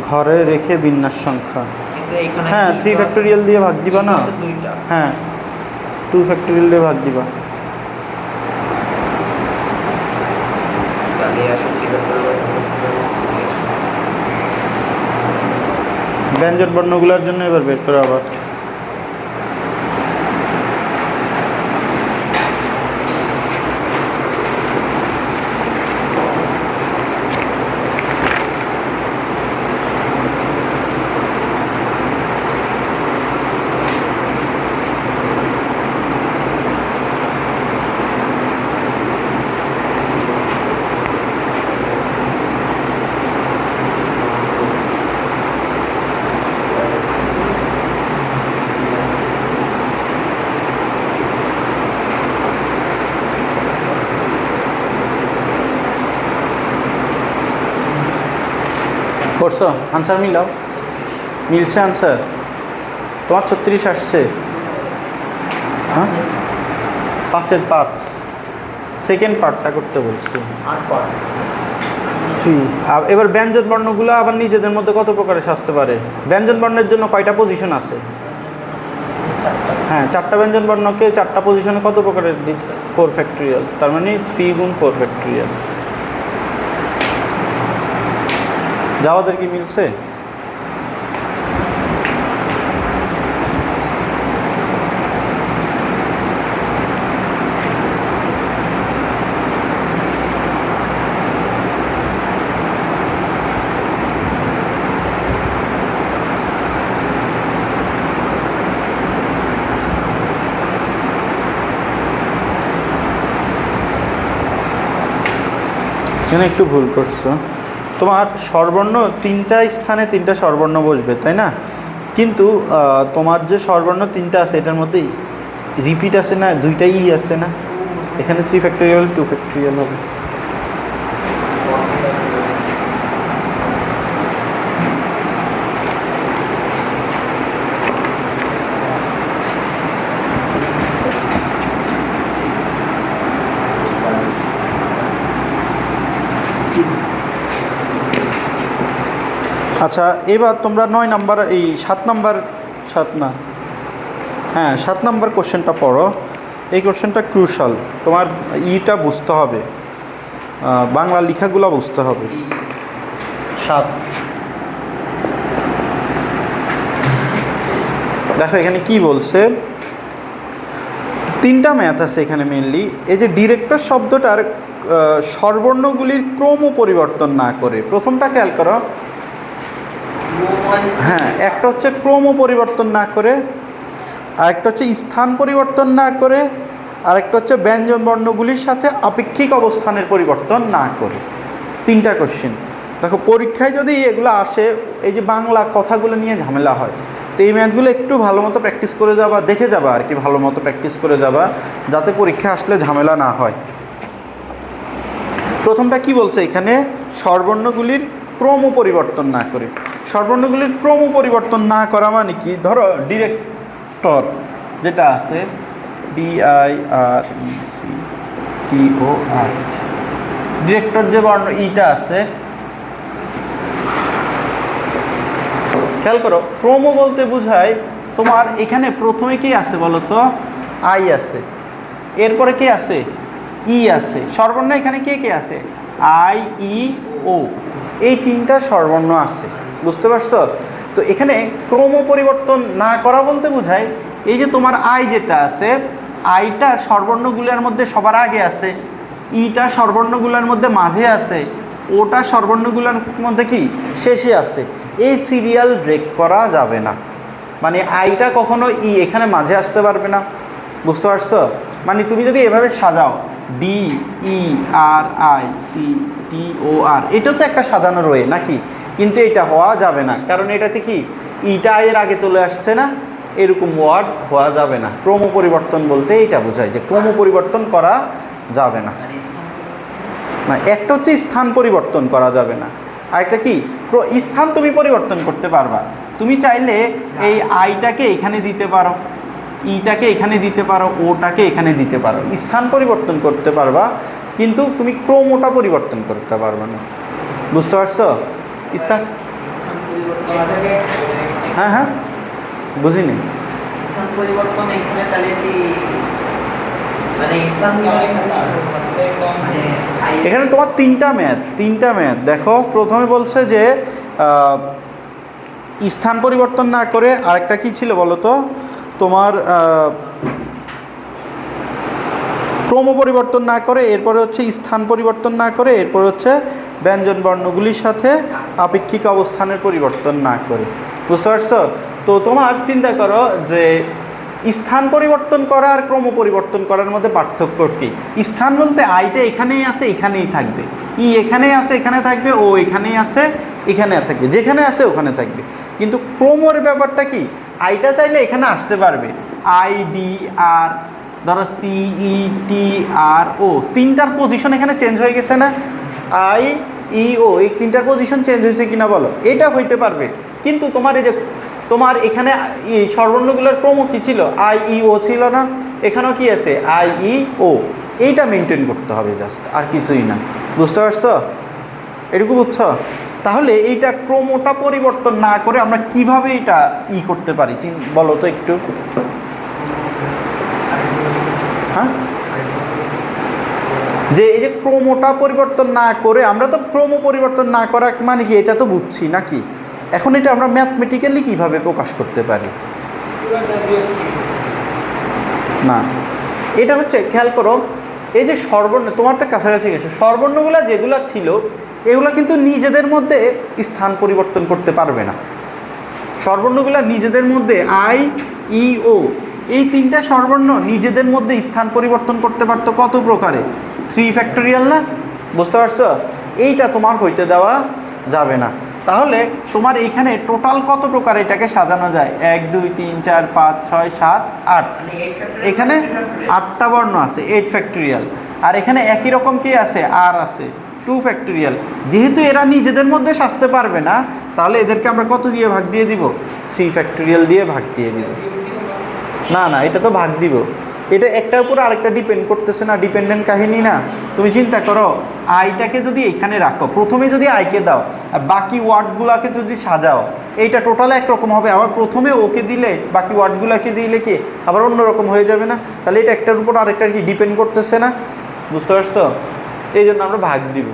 A: ঘরে রেখে বিন্যাস সংখ্যা।
B: কিন্তু এখানে
A: হ্যাঁ, 3 ফ্যাক্টোরিয়াল দিয়ে ভাগ দিবা না?
B: দুইটা।
A: হ্যাঁ, 2 ফ্যাক্টোরিয়াল দিয়ে ভাগ দিবা।
B: তাহলে আসলে 3 ফ্যাক্টরিয়াল
A: ব্যঞ্জন বর্ণগুলোর জন্য এবার বের করো আবার। করছো? আনসার মিলাও। মিলছে আনসার? তোমার 36 আসছে। হ্যাঁ, 5-এর 5 সেকেন্ড পার্টটা করতে বলছি।
B: 8 পর
A: 3। এবার ব্যঞ্জন বর্ণগুলো আবার নিজেদের মধ্যে কত প্রকারে সাজতে পারে? ব্যঞ্জন বর্ণের জন্য কয়টা পজিশন আছে? হ্যাঁ, 4টা ব্যঞ্জন বর্ণকে 4টা পজিশনে কত প্রকারের 4 ফ্যাক্টরিয়াল, তার মানে 3 গুণ 4 ফ্যাক্টরিয়াল। যাওয়াদের কি মিলছে? এখানে একটু ভুল করছো। তোমার স্বরবর্ণ 3টা স্থানে 3টা স্বরবর্ণ বসবে, তাই না? কিন্তু তোমার যে স্বরবর্ণ 3টা আছে এটার মধ্যে রিপিট আছে না, 2টাই ই আছে না? এখানে 3 ফ্যাক্টরিয়াল 2 ফ্যাক্টরিয়াল হবে। আচ্ছা, এবার তোমরা 9 নাম্বার, এই 7 নাম্বার, 7 না, হ্যাঁ 7 নাম্বার কোশ্চেনটা পড়ো। এই কোশ্চেনটা ক্রুশাল, তোমার ইটা বুঝতে হবে, বাংলা লেখাগুলো বুঝতে হবে। 7 দেখো এখানে কি বলছে। 3টা ম্যাথ আছে এখানে মেনলি। এই যে ডিরেক্টর শব্দটার স্বরবর্ণগুলির ক্রম পরিবর্তন না করে, প্রথমটা খেয়াল করো। হ্যাঁ, একটা হচ্ছে ক্রম পরিবর্তন না করে, আরেকটা হচ্ছে স্থান পরিবর্তন না করে, আরেকটা হচ্ছে ব্যঞ্জন বর্ণগুলির সাথে আপেক্ষিক অবস্থানের পরিবর্তন না করে। 3টা কোশ্চেন দেখো, পরীক্ষায় যদি এগুলো আসে, এই যে বাংলা কথাগুলো নিয়ে ঝামেলা হয়, তো এই ম্যাথগুলো একটু ভালো মতো প্র্যাকটিস করে যাবা, দেখে যাবা আর কি, ভালো মতো প্র্যাকটিস করে যাবা যাতে পরীক্ষা আসলে ঝামেলা না হয়। প্রথমটা কি বলছে এখানে? স্বরবর্ণগুলির ক্রম পরিবর্তন না করে। স্বরবর্ণগুলির ক্রম পরিবর্তন না করা মানে কি? ধরো ডিরেক্টর যেটা আছে, DIRECTOR, ডিরেক্টর যে বর্ণ ইটা আছে, খেয়াল করো, ক্রম বলতে বোঝায় তোমার এখানে প্রথমে কি আছে বলো তো? আই আছে, এরপরে কি আছে? ই আছে। স্বরবর্ণ এখানে কে কে আছে? আই, ই, ও, এই 3টা স্বরবর্ণ আছে, বুঝতে পারছো? তো এখানে ক্রম পরিবর্তন না করা বলতে বোঝায় এই যে তোমার আই যেটা আছে, আইটা স্বরবর্ণগুলোর মধ্যে সবার আগে আছে, ইটা স্বরবর্ণগুলোর মধ্যে মাঝে আছে, ওটা স্বরবর্ণগুলোর মধ্যে কি শেষে আছে। এই সিরিয়াল ব্রেক করা যাবে না, মানে আইটা কখনো ই এখানে মাঝে আসতে পারবে না, বুঝতে পারছো? মানে তুমি যদি এভাবে সাজাও, DERICTOR, এটা তো একটা সাজানো রয়ে নাকি, কিন্তু এটা হওয়া যাবে না, কারণ এটাতে কি ইটা এর আগে চলে আসছে না, এরকম ওয়ার্ড হওয়া যাবে না। ক্রম পরিবর্তন বলতে এইটা বোঝায় যে ক্রম পরিবর্তন করা যাবে না। না, একটা হচ্ছে স্থান পরিবর্তন করা যাবে না, আরেকটা কি স্থান তুমি পরিবর্তন করতে পারবা। তুমি চাইলে এই আইটাকে এখানে দিতে পারো, ইটাকে এখানে দিতে পারো, ওটাকে এখানে দিতে পারো, স্থান পরিবর্তন করতে পারবা, কিন্তু তুমি ক্রমটা পরিবর্তন করতে পারবে না। বুঝতে পারছো? স্থান
B: স্থান পরিবর্তন
A: হ্যাঁ হ্যাঁ বুঝিনি।
B: স্থান পরিবর্তন এখানে তাহলে কি মানে স্থান মানে
A: এখানে তোমার তিনটা ম্যাথ দেখো। প্রথমে বলছে যে স্থান পরিবর্তন না করে, আরেকটা কি ছিল বলো তো, তোমার ক্রম পরিবর্তন না করে, এরপরে হচ্ছে স্থান পরিবর্তন না করে, এরপর হচ্ছে ব্যঞ্জন বর্ণগুলির সাথে আপেক্ষিক অবস্থানের পরিবর্তন না করে। বুঝতে পারছো? তো তোমার চিন্তা করো যে স্থান পরিবর্তন করা আর ক্রম পরিবর্তন করার মধ্যে পার্থক্য কি? স্থান বলতে আইটা এখানেই আছে, এখানেই থাকবে, ই এখানেই আছে, এখানে থাকবে, ও এখানেই আছে, এখানে থাকবে, যেখানে আছে ওখানে থাকবে। কিন্তু ক্রমের ব্যাপারটা কি, আইটা চাইলে এখানে আসতে পারবে, আই ডি আর ধরো সি ই টি আর ও, তিনটার পজিশন এখানে চেঞ্জ হয়ে গেছে না? আই ই ও এই তিনটার পজিশন চেঞ্জ হয়েছে কিনা বলো? এটা হইতে পারবে। কিন্তু তোমার এই যে তোমার এখানে স্বরবর্ণগুলোর ক্রম কী ছিল? আই ই ও ছিল না? এখানেও কি আছে? আই ই ও। এইটা মেনটেন করতে হবে জাস্ট, আর কিছুই না। বুঝতে পারছো? এটুকু বুঝছো? তাহলে এইটা ক্রমটা পরিবর্তন না করে আমরা কিভাবে এটা করতে পারি বলো তো একটু। হ্যাঁ, যে এই যে ক্রমটা পরিবর্তন না করে, আমরা তো ক্রম পরিবর্তন না করা মানে কি এটা তো বুঝছি নাকি? এখন এটা আমরা ম্যাথমেটিক্যালি কিভাবে প্রকাশ করতে পারি? না, এটা হচ্ছে খেয়াল করো, এই যে স্বরবর্ণ তোমারটা কাছাকাছি গেছে, স্বরবর্ণগুলো যেগুলো ছিল এগুলো কিন্তু নিজেদের মধ্যে স্থান পরিবর্তন করতে পারবে না। স্বরবর্ণগুলো নিজেদের মধ্যে আই ই ও এই তিনটা স্বরবর্ণ নিজেদের মধ্যে স্থান পরিবর্তন করতে পারতো কত প্রকারে? 3 ফ্যাক্টোরিয়াল না? বুঝতে পারছো? এইটা তোমার হইতে দেওয়া যাবে না। তাহলে তোমার এইখানে টোটাল কত প্রকার এটাকে সাজানো যায়? 1 2 3 4 5 6 7 8, এখানে 8টা বর্ণ আছে, 8 ফ্যাক্টোরিয়াল। আর এখানে একই রকম কি আছে? আর আছে 2 ফ্যাক্টোরিয়াল। যেহেতু এরা নিজেদের মধ্যে সাজতে পারবে না, তাহলে এদেরকে আমরা কত দিয়ে ভাগ দিয়ে দিব? 3 ফ্যাক্টোরিয়াল দিয়ে ভাগ দিয়ে দিব। না না, এটা তো ভাগ দিব, এটা একটার উপর আরেকটা ডিপেন্ড করতেছে না, ডিপেন্ডেন্ট কাহিনী না। তুমি চিন্তা করো, আইটাকে যদি এখানে রাখো, প্রথমে যদি আইকে দাও আর বাকি ওয়ার্ডগুলোকে যদি সাজাও, এইটা টোটাল একরকম হবে। আবার প্রথমে ওকে দিলে বাকি ওয়ার্ডগুলোকে দিলে কি আবার অন্যরকম হয়ে যাবে না? তাহলে এটা একটার উপর আরেকটার কি ডিপেন্ড করতেছে না? বুঝতে পারছো? এই জন্য আমরা ভাগ দিব।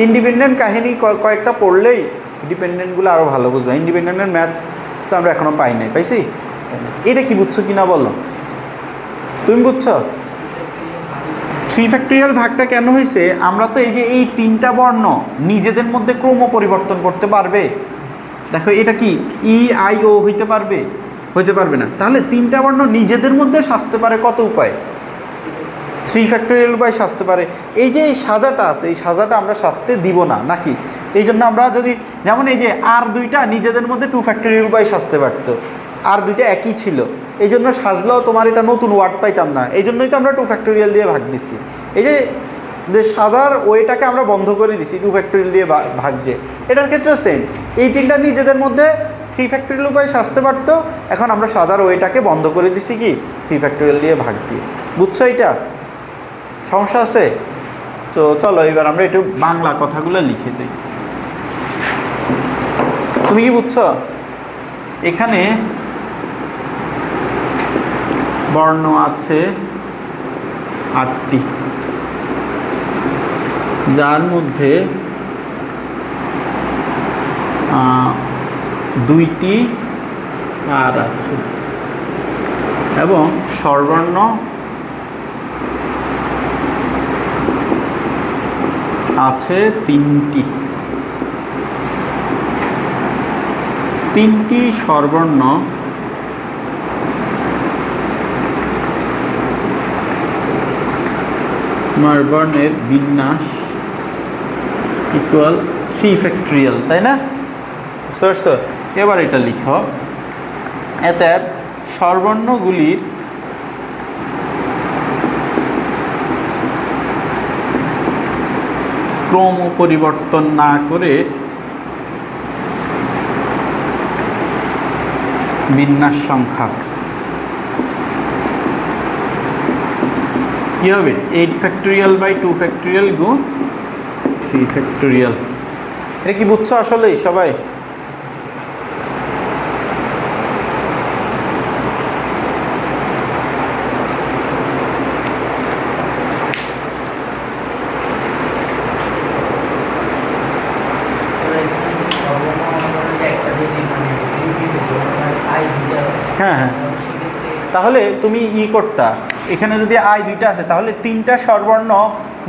A: ইন্ডিপেন্ডেন্ট কাহিনী কয়েকটা পড়লেই ডিপেন্ডেন্টগুলো আরও ভালো বুঝবো। ইন্ডিপেন্ডেন্টের ম্যাথ তো আমরা এখনও পাই নাই, পাইছি? এটা কি বুঝছো কি না বলো? তুমি বুঝছো 3 ফ্যাক্টোরিয়াল ভাগটা কেন হয়েছে? আমরা তো এই যে এই তিনটা বর্ণ নিজেদের মধ্যে ক্রম পরিবর্তন করতে পারবে। দেখো এটা কি ই আই ও হইতে পারবে? হইতে পারবে না। তাহলে তিনটা বর্ণ নিজেদের মধ্যে সাজতে পারে কত উপায়? 3 ফ্যাক্টোরিয়াল উপায় সাজতে পারে। এই যে এই সাজাটা আছে, এই সাজাটা আমরা সাজতে দিব না নাকি? এই জন্য আমরা যদি যেমন এই যে আর দুইটা নিজেদের মধ্যে 2 ফ্যাক্টোরিয়াল উপায় সাজতে পারতো, আর দুইটা একই ছিল, এই জন্য সাজলেও তোমার এটা নতুন ওয়ার্ড পাইতাম না। এই জন্যই তো আমরা 2 ফ্যাক্টোরিয়াল দিয়ে ভাগ দিছি। এই যে সাজার ওয়েটাকে আমরা বন্ধ করে দিছি 2 ফ্যাক্টোরিয়াল দিয়ে ভাগ দিয়ে। এটার ক্ষেত্রে সেম, এই তিনটা নিজেদের মধ্যে 3 ফ্যাক্টোরিয়াল উপায় সাজতে পারতো, এখন আমরা সাজার ওয়েটাকে বন্ধ করে দিছি কি 3 ফ্যাক্টোরিয়াল দিয়ে ভাগ দিয়ে। বুঝছো? এটা সমস্যা আছে? তো চলো এবার আমরা একটু বাংলা কথাগুলো লিখে দিই। তুমি কি বুঝছো? এখানে বর্ণ আছে 8টি, যার মধ্যে 2টি আর আছে এবং স্বরবর্ণ আছে 3টি স্বরবর্ণ বর্ণের বিন্যাস ইকুয়াল 3 ফ্যাক্টোরিয়াল, তাই না? বুঝতে পারছো? এবার এটা লিখো, এতে স্বরবর্ণগুলির ক্রম পরিবর্তন না করে বিন্যাস সংখ্যা কি হবে 8 ফ্যাক্টোরিয়াল বাই 2 ফ্যাক্টোরিয়াল গুণ 3 ফ্যাক্টোরিয়াল। এটা কি বুঝছো আসলেই সবাই? হ্যাঁ হ্যাঁ, তাহলে তুমি করতা এখানে যদি আই দুইটা আছে তাহলে তিনটা স্বরবর্ণ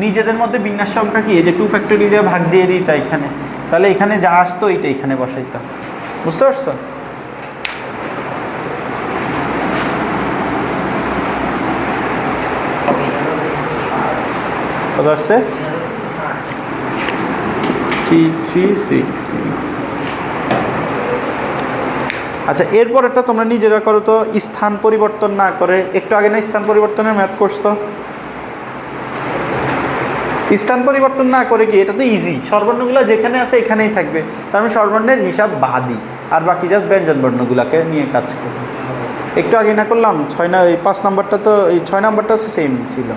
A: নিজেদের মধ্যে বিন্যাস সংখ্যা কি এই যে 2 ফ্যাক্টোরিয়াল দিয়ে ভাগ দিয়ে দিতা এখানে, তাহলে এখানে যা আসতো এইটা এখানে বসাইতাম। বুঝতে পারছো? কত আসছে? 3366। আচ্ছা, এরপর একটা তোমরা নিজেরা করো তো, স্থান পরিবর্তন না করে। একটু আগে না স্থান পরিবর্তনের ম্যাথ করছো? স্থান পরিবর্তন না করে কি, এটা তো ইজি, স্বরবর্ণগুলো যেখানে আছে এখানেই থাকবে, তার মানে স্বরবর্ণের হিসাব বাদই, আর বাকি জাস্ট ব্যঞ্জন বর্ণগুলোকে নিয়ে কাজ করবে। একটু আগে না করলাম 6 না, এই 5 নাম্বারটা তো, এই 6 নাম্বারটা সেম ছিল।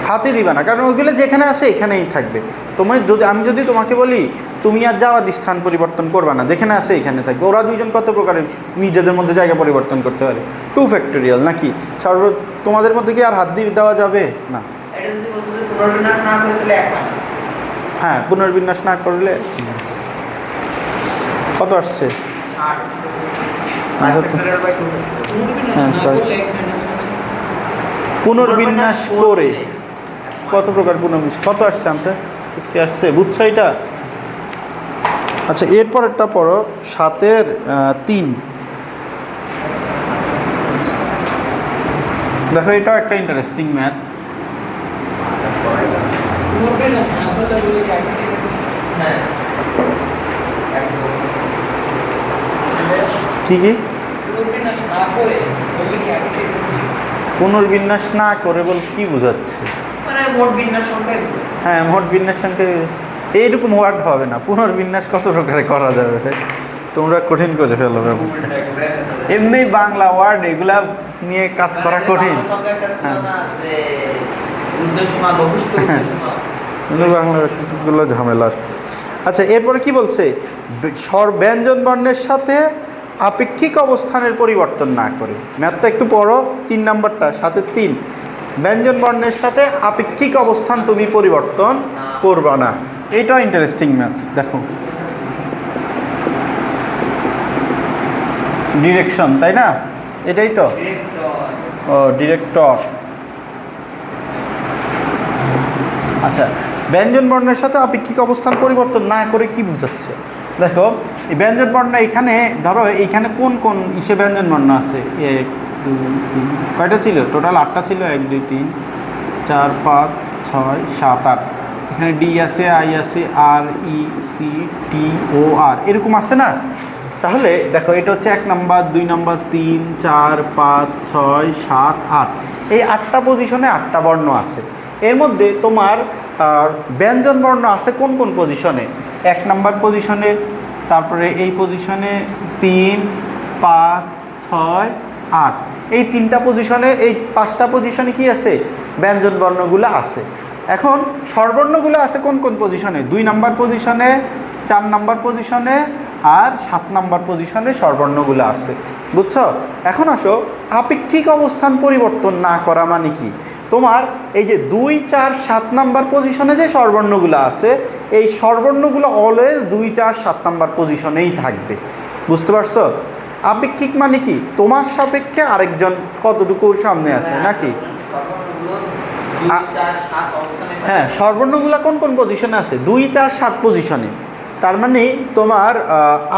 A: হাতে দিবা না, কারণ ওইগুলো যেখানে আছে এখানেই থাকবে। তোমার যদি আমি যদি তোমাকে বলি তুমি আর যাওয়ার স্থান পরিবর্তন করবা না, যেখানে আছে এখানে থাকবে। ওরা দুইজন কত প্রকারের নিজেদের মধ্যে জায়গা পরিবর্তন করতে পারে? 2 ফ্যাক্টোরিয়াল নাকি? তোমাদের মধ্যে কি আর হাত দিয়ে দেওয়া যাবে না? হ্যাঁ, পুনর্বিন্যাস না করলে কত আসছে? পুনর্বিন্যাস করে কত প্রকার পুনর্বিন্যাস, কত আসছে আনসার? 60 আসছে। বুঝছো এটা? আচ্ছা, এরপর একটা পড়ো 7-এর 3। দেখো, এটাও একটা ইন্টারেস্টিং ম্যাথ। কি কি পুনর্বিন্যাস না করে বল কি বোঝাচ্ছে? হ্যাঁ, মোট বিন্যাস সংখ্যা। এইরকম ওয়ার্ড হবে না। পুনর্বিন্যাস কত প্রকারে করা যাবে? তোমরা কঠিন করে ফেলো ব্যাপারটা। এমনি বাংলা ওয়ার্ড এগুলা নিয়ে কাজ করা কঠিন। বাংলাগুলো ঝামেলার। আচ্ছা, এরপরে কি বলছে? ব্যঞ্জন বর্ণের সাথে আপেক্ষিক অবস্থানের পরিবর্তন না করে। ম্যাথটা একটু পড়ো, 3 নাম্বারটা, 7-এর 3। ব্যঞ্জন বর্ণের সাথে আপেক্ষিক অবস্থান তুমি পরিবর্তন করবা না। এইটাও ইন্টারেস্টিং ম্যাথ। দেখো, ডিরেকশন, তাই না? এটাই তো। ও, ডিরেক্টর। আচ্ছা, ব্যঞ্জন বর্ণের সাথে আপেক্ষিক অবস্থান পরিবর্তন না করে কি বোঝাচ্ছে? দেখো, এই ব্যঞ্জন বর্ণ এখানে ধরো, এইখানে কোন কোন ইসে ব্যঞ্জন বর্ণ আছে? 1 2 3, কয়টা ছিল টোটাল? 8টা ছিল। 1 2 3 4 5 6 7 8। এখানে ডি আছে, আই আছে, আর ই সি টি ও আর, এরকম আছে না? তাহলে দেখো, এটা হচ্ছে 1 নাম্বার, 2 নাম্বার, 3 4 5 6 7 8। এই 8টা পজিশনে 8টা বর্ণ আছে। এর মধ্যে তোমার ব্যঞ্জন বর্ণ আছে কোন কোন পজিশনে? 1 নাম্বার পজিশনে, তারপরে এই পজিশনে 3 5 6 8। এই 3টা পজিশনে, এই 5টা পজিশনে কি আছে? ব্যঞ্জন বর্ণগুলো আছে। এখন স্বরবর্ণগুলো আছে কোন কোন পজিশনে? 2 নাম্বার পজিশনে, 4 নাম্বার পজিশনে, আর 7 নাম্বার পজিশনে স্বরবর্ণগুলো আছে। বুঝছো? এখন আসো, আপেক্ষিক অবস্থান পরিবর্তন না করা মানে কি? তোমার এই যে 2 4 7 নাম্বার পজিশনে যে স্বরবর্ণগুলো আছে, এই স্বরবর্ণগুলো অলওয়েজ 2 4 7 নাম্বার পজিশনেই থাকবে। বুঝতে পারছো? আপেক্ষিক মানে কি? তোমার সাপেক্ষে আরেকজন কতটুকু সামনে আছে নাকি? হ্যাঁ, স্বরবর্ণগুলো কোন কোন পজিশনে আছে? 2, 4, 7 পজিশনে। তার মানে তোমার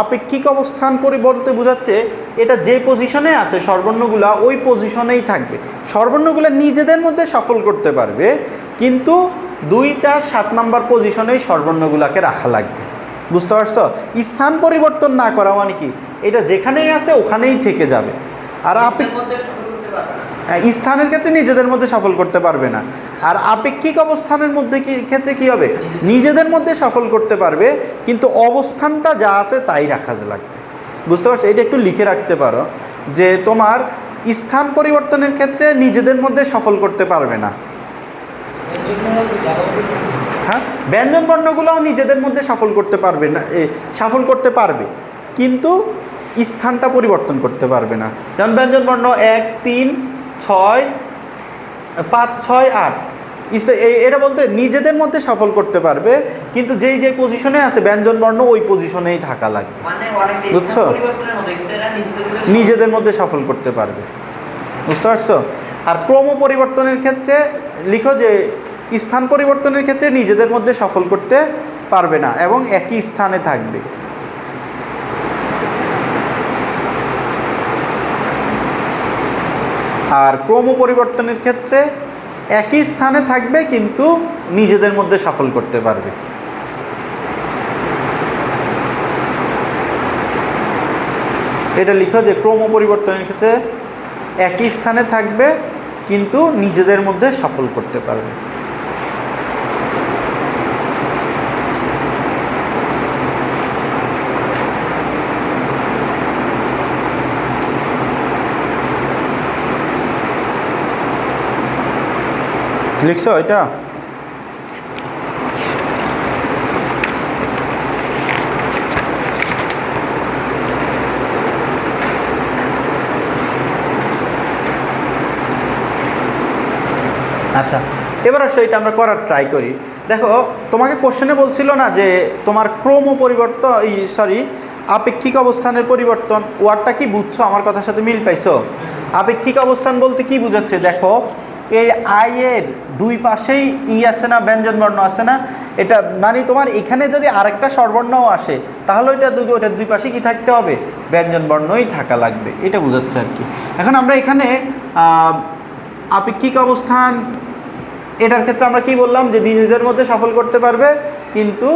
A: আপেক্ষিক অবস্থান বলতে বোঝাচ্ছে এটা যে পজিশনে আছে স্বরবর্ণগুলো ওই পজিশনেই থাকবে। স্বরবর্ণগুলো নিজেদের মধ্যে সফল করতে পারবে, কিন্তু 2, 4, 7 নাম্বার পজিশনেই স্বরবর্ণগুলোকে রাখা লাগবে। বুঝতে পারছো? স্থান পরিবর্তন না করা মানে কি, এটা যেখানেই আছে ওখানেই থেকে যাবে। আর স্থানের ক্ষেত্রে নিজেদের মধ্যে সফল করতে পারবে না। আর আপেক্ষিক অবস্থানের মধ্যে ক্ষেত্রে কি হবে? নিজেদের মধ্যে সফল করতে পারবে, কিন্তু অবস্থানটা যা আছে তাই রাখা লাগবে। বুঝতে পারছো? এটা একটু লিখে রাখতে পারো যে তোমার স্থান পরিবর্তনের ক্ষেত্রে নিজেদের মধ্যে সফল করতে পারবে না। হ্যাঁ, ব্যঞ্জন বর্ণগুলোও নিজেদের মধ্যে সফল করতে পারবে না, সফল করতে পারবে, কিন্তু স্থানটা পরিবর্তন করতে পারবে না। যেমন ব্যঞ্জন বর্ণ 1, 3, 6, 5, 6, 8, এটা বলতে নিজেদের মধ্যে সফল করতে পারবে, কিন্তু যেই যে পজিশনে আছে ব্যঞ্জন বর্ণ ওই পজিশনেই থাকা লাগবে। বুঝছো? নিজেদের মধ্যে সফল করতে পারবে। বুঝতে পারছো? আর ক্রম পরিবর্তনের ক্ষেত্রে লিখো যে স্থান পরিবর্তনের ক্ষেত্রে নিজেদের মধ্যে সফল করতে পারবে না এবং একই স্থানে থাকবে। আর ক্রম পরিবর্তনের ক্ষেত্রে একই স্থানে থাকবে কিন্তু নিজেদের মধ্যে সফল করতে পারবে। এটা লিখো যে ক্রম পরিবর্তনের ক্ষেত্রে একই স্থানে থাকবে কিন্তু নিজেদের মধ্যে সফল করতে পারবে। লিখছো এটা? আচ্ছা, এবার আসো এটা আমরা করার ট্রাই করি। দেখো, তোমাকে কোশ্চেনে বলছিল না যে তোমার ক্রম পরিবর্তন, আপেক্ষিক অবস্থানের পরিবর্তন, ওয়ার্ডটা কি বুঝছো? আমার কথার সাথে মিল পাইছো? আপেক্ষিক অবস্থান বলতে কি বুঝাচ্ছে? দেখো, এই আই এর দুই পাশেই আছে না, ব্যঞ্জন বর্ণ আছে না? এটা মানে তোমার এখানে যদি আরেকটা স্বরবর্ণও আসে তাহলে ওটার দুই পাশে কি থাকতে হবে? ব্যঞ্জন বর্ণই থাকা লাগবে। এটা বোঝাচ্ছে আর কি। এখন আমরা এখানে আপেক্ষিক অবস্থান এটার ক্ষেত্রে আমরা কি বললাম? যে নিজেদের মধ্যে সফল করতে পারবে কিন্তু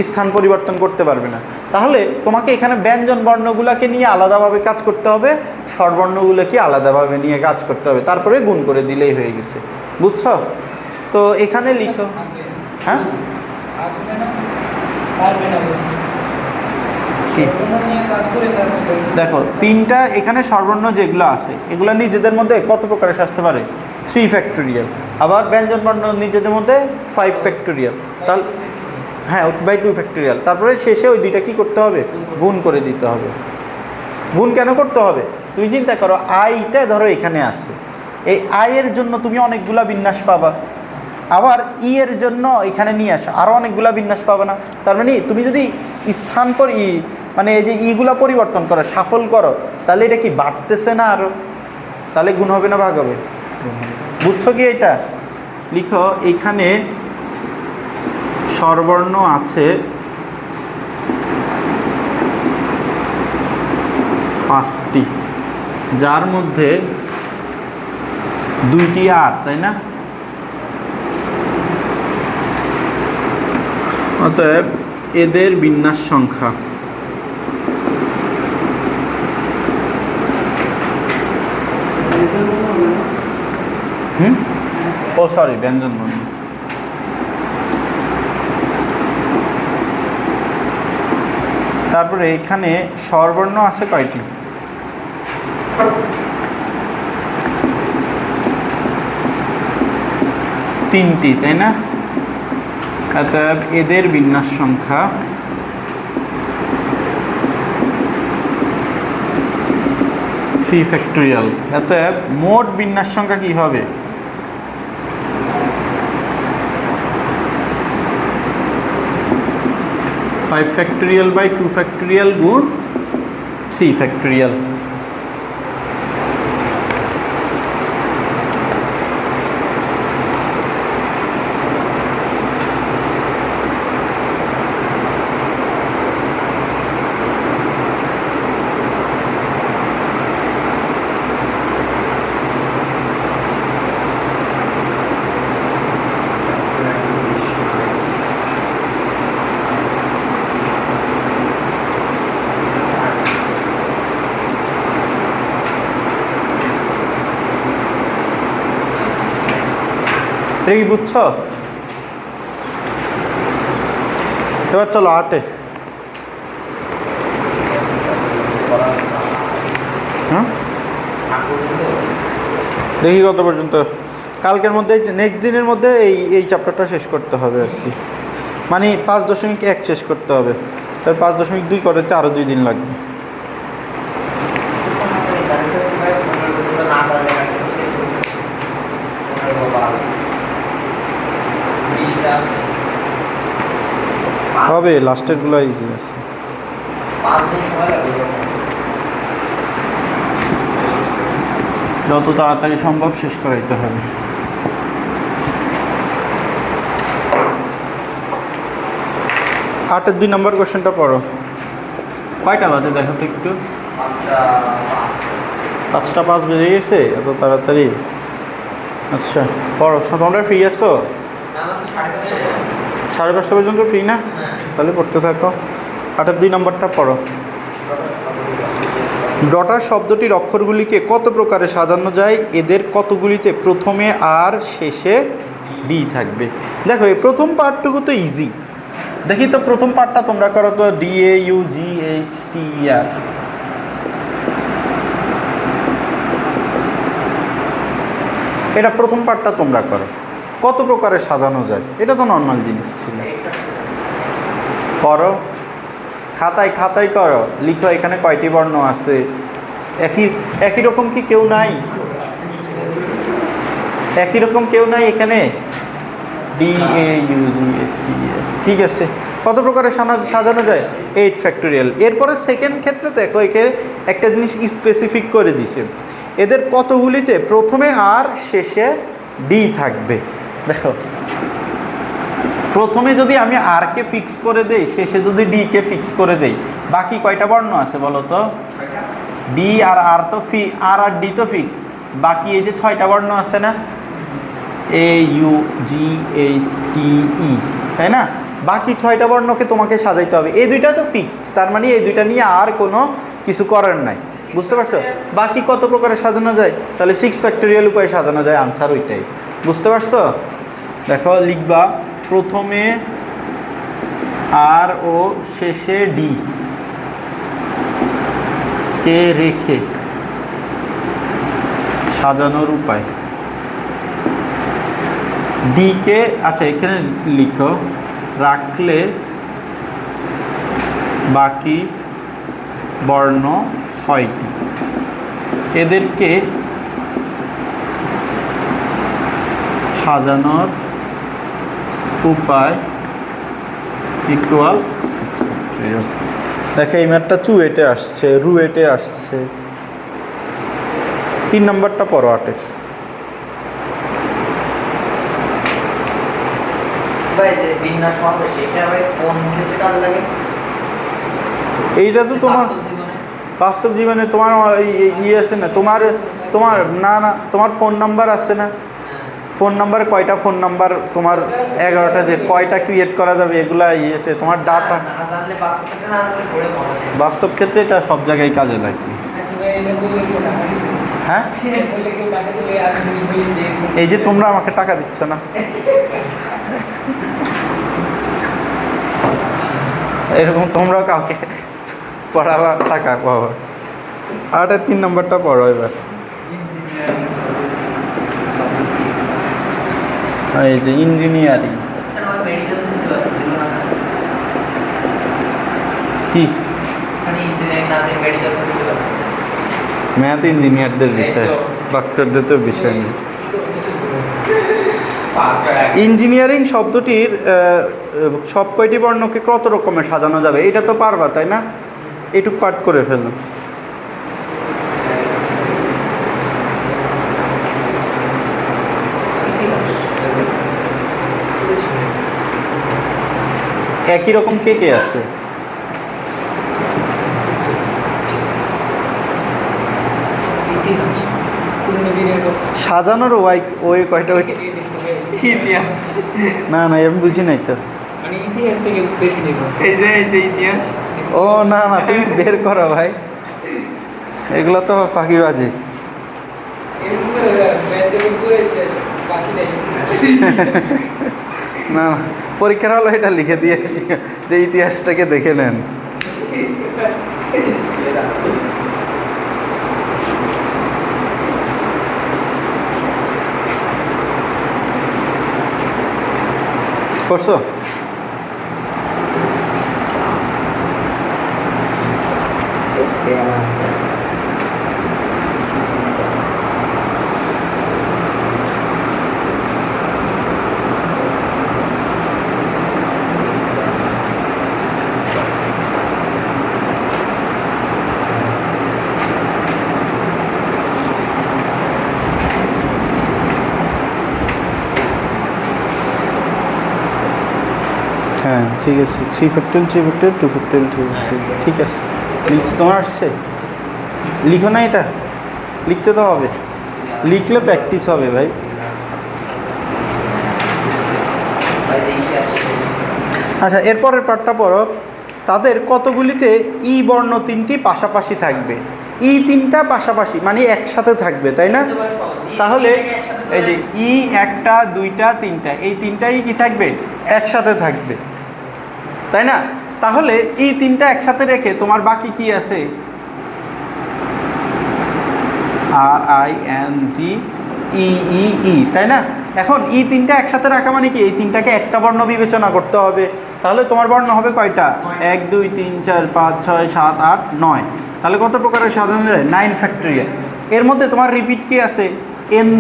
A: স্থান পরিবর্তন করতে পারবে না। তাহলে তোমাকে এখানে ব্যঞ্জন বর্ণগুলোকে নিয়ে আলাদাভাবে কাজ করতে হবে, স্বরবর্ণগুলোকে আলাদাভাবে নিয়ে কাজ করতে হবে, তারপরে গুণ করে দিলেই হয়ে গেছে। বুঝছো? তো এখানে লিখো। হ্যাঁ, দেখো, তিনটা এখানে স্বরবর্ণ যেগুলো আছে এগুলো নিজেদের মধ্যে কত প্রকারের আসতে পারে? 3 ফ্যাক্টোরিয়াল। আবার ব্যঞ্জন বর্ণ নিজেদের মধ্যে 5 ফ্যাক্টোরিয়াল। তাহলে হ্যাঁ, 2 ফ্যাক্টোরিয়াল। তারপরে শেষে ওই দুইটা কি করতে হবে? গুণ করে দিতে হবে। গুণ কেন করতে হবে? তুমি চিন্তা করো, আইটা ধরো এখানে আছে, এই আই এর জন্য তুমি অনেকগুলা বিন্যাস পাবা, আবার ই এর জন্য এখানে নিয়ে আসো আরও অনেকগুলা বিন্যাস পাবে না? তার মানে তুমি যদি স্থান মানে এই যে ইগুলা পরিবর্তন করো, সফল করো, তাহলে এটা কি বাড়তেছে না আরও? তাহলে গুণ হবে না ভাগ হবে? বুঝছো কি? এটা লিখো, এইখানে স্বরবর্ণ আছে 5টি, যার মধ্যে 2টি আর, তাই না? অতএব এদের বিন্যাস সংখ্যা ব্যঞ্জন বর্ণ। তারপরে এখানে স্বরবর্ণ আছে কয়টি? 3টি, তাই না? অতএব এদের বিন্যাস সংখ্যা 3 ফ্যাক্টোরিয়াল। অতএব মোট বিন্যাস সংখ্যা কি হবে? 5 ফ্যাক্টোরিয়াল বাই 2 ফ্যাক্টোরিয়াল গুণ 3 ফ্যাক্টোরিয়াল। এটা কি বুঝছো? এবার চলো 8-এ। হ্যাঁ দেখি কত পর্যন্ত। কালকের মধ্যে নেক্সট দিনের মধ্যে এই চ্যাপ্টারটা শেষ করতে হবে আর কি, মানে 5.1 শেষ করতে হবে। তার 5.2 করতে আরও 2 দিন লাগবে। হবে, লাস্টের গুলো ইজি আছে।
B: 5 দিন সময় লাগবে।
A: যত তাড়াতাড়ি সম্ভব শেষ করাইতে হবে। 8-এর 2 নম্বর কোশ্চেনটা পড়ো। কয়টা বাজে দেখো তো একটু। 5টা 5 বেজে গেছে এত তাড়াতাড়ি? আচ্ছা পড়ো। তোমরা ফ্রি আছো? 5:30 পর্যন্ত ফ্রি না? তাহলে পড়তে থাকো। 8-এর 2 নম্বরটা পড়ো। ডটার শব্দটির অক্ষরগুলিকে কত প্রকারে সাজানো যায়? এদের কতগুলিতে প্রথমে আর শেষে ডি থাকবে? দেখো এই প্রথম পার্টটুকু তো ইজি। দেখি তো প্রথম পার্টটা তোমরা করো তো। DAUGHTER, এটা প্রথম পার্টটা তোমরা করো। কত প্রকারে সাজানো যায়? এটা তো নর্মাল জিনিস ছিল। করো, খাতায় করো, লিখো এখানে কয়টি বর্ণ আছে। একই রকম কি কেউ নাই? একই রকম কেউ নাই এখানে? DAUGHTER, ঠিক আছে। কত প্রকারে সাজানো যায়? 8 ফ্যাক্টোরিয়াল। এরপরে সেকেন্ড ক্ষেত্রে দেখো এখানে একটা জিনিস স্পেসিফিক করে দিছে, এদের কতগুলিতে প্রথমে আর শেষে ডি থাকবে। দেখো প্রথমে যদি আমি আর কে ফিক্স করে দেই, শেষে যদি ডি কে ফিক্স করে দেই, বাকি কয়টা বর্ণ আছে বলো তো? ডি আর তো আর ডি তো ফিক্স, বাকি এই যে 6টা বর্ণ আছে না, AUGHTE, তাই না? বাকি 6টা বর্ণকে তোমাকে সাজাইতে হবে। এই দুইটা তো ফিক্সড, তার মানে এই দুইটা নিয়ে আর কোনো কিছু করার নাই। বুঝতে পারছো? বাকি কত প্রকারে সাজানো যায়? তাহলে 6 ফ্যাক্টোরিয়াল উপায়ে সাজানো যায়, আনসার ওইটাই। বুঝতে পারছো? দেখো লিখবা প্রথমে আর ও শেষে ডি কে রেখে সাজানোর উপায়। ডি কে, আচ্ছা এখানে লিখো রাখলে বাকি বর্ণ 6টি, এদেরকে সাজানোর উপায় ইকুয়াল 6 ফ্যাক্টোরিয়াল। দেখো এই ম্যাথটা চুয়েটে আসছে, রুয়েটে আসছে। 3 নম্বরটা পড়ো 8-এর।
B: বিন্যাস হবে সেটা ভাই কোন ক্ষেত্রে কাজে লাগে?
A: এইটা তো তোমার বাস্তব জীবনে তোমার ইয়ে আছে না, তোমার তোমার ফোন নাম্বার আছে না? ফোন নাম্বার কয়টা ফোন নাম্বার তোমার? 11টা, যে কয়টা ক্রিয়েট করা যাবে এগুলা ইয়েছে তোমার ডাটা। বাস্তব ক্ষেত্রে এটা সব জায়গায় কাজে লাগবে। হ্যাঁ এই যে তোমরা আমাকে টাকা দিচ্ছ না, এরকম তোমরাও কাউকে পড়াবার টাকা পাবো। 8-এর 3 নম্বরটা পড়ো এবার। এই যে ইঞ্জিনিয়ারিং কি? ম্যাথ ইঞ্জিনিয়ারদের বিষয়, ডক্টরদের তো বিষয় নেই। ইঞ্জিনিয়ারিং শব্দটির সব কয়টি বর্ণকে কত রকমের সাজানো যাবে? এটা তো পারবা তাই না? এটুক পাঠ করে ফেলো। একই রকম কে কে আছে? সাজানোর ওই কয়টা?
B: ইতিহাস
A: না আমি বুঝি নাই তো।
C: মানে ইতিহাস থেকে বেশি নেব।
B: এই যে ইতিহাস।
A: ও না তুমি বের করো ভাই, এগুলো তো ফাঁকিবাজি।
C: এরকম ম্যাচ যখন করেছে বাকি নেই
A: না পরীক্ষার হলো এটা লিখে দিয়েছি যে ইতিহাস থেকে দেখে নেন। করছো? হ্যাঁ ঠিক আছে, 3 ফ্যাক্টরিয়াল 3 ফ্যাক্টরিয়াল 2 ফ্যাক্টরিয়াল 2 ফ্যাক্টরিয়াল ঠিক আছে। লিখছি, তোমার আসছে? লিখো না, এটা লিখতে তো হবে, লিখলে প্র্যাকটিস হবে ভাই। আচ্ছা এরপরের পার্টটা পড়ো। তাদের কতগুলিতে ই বর্ণ 3টি পাশাপাশি থাকবে। ই 3টা পাশাপাশি মানে একসাথে থাকবে, তাই না? তাহলে এই যে ই 1টা 2টা 3টা, এই 3টাই কি থাকবে? একসাথে থাকবে, তাই না? তাহলে ই 3টা একসাথে রেখে তোমার বাকি কি আছে? RING EEE, তাই না? এখন ই 3টা একসাথে রাখা মানে কি? এই 3টাকে একটা বর্ণ বিবেচনা করতে হবে। তাহলে তোমার বর্ণ হবে কয়টা? 1 2 3 4 5 6 7 8 9। তাহলে কত প্রকারের সাধারণ 9 ফ্যাক্টরিয়াল। এর মধ্যে তোমার রিপিট কি আছে? N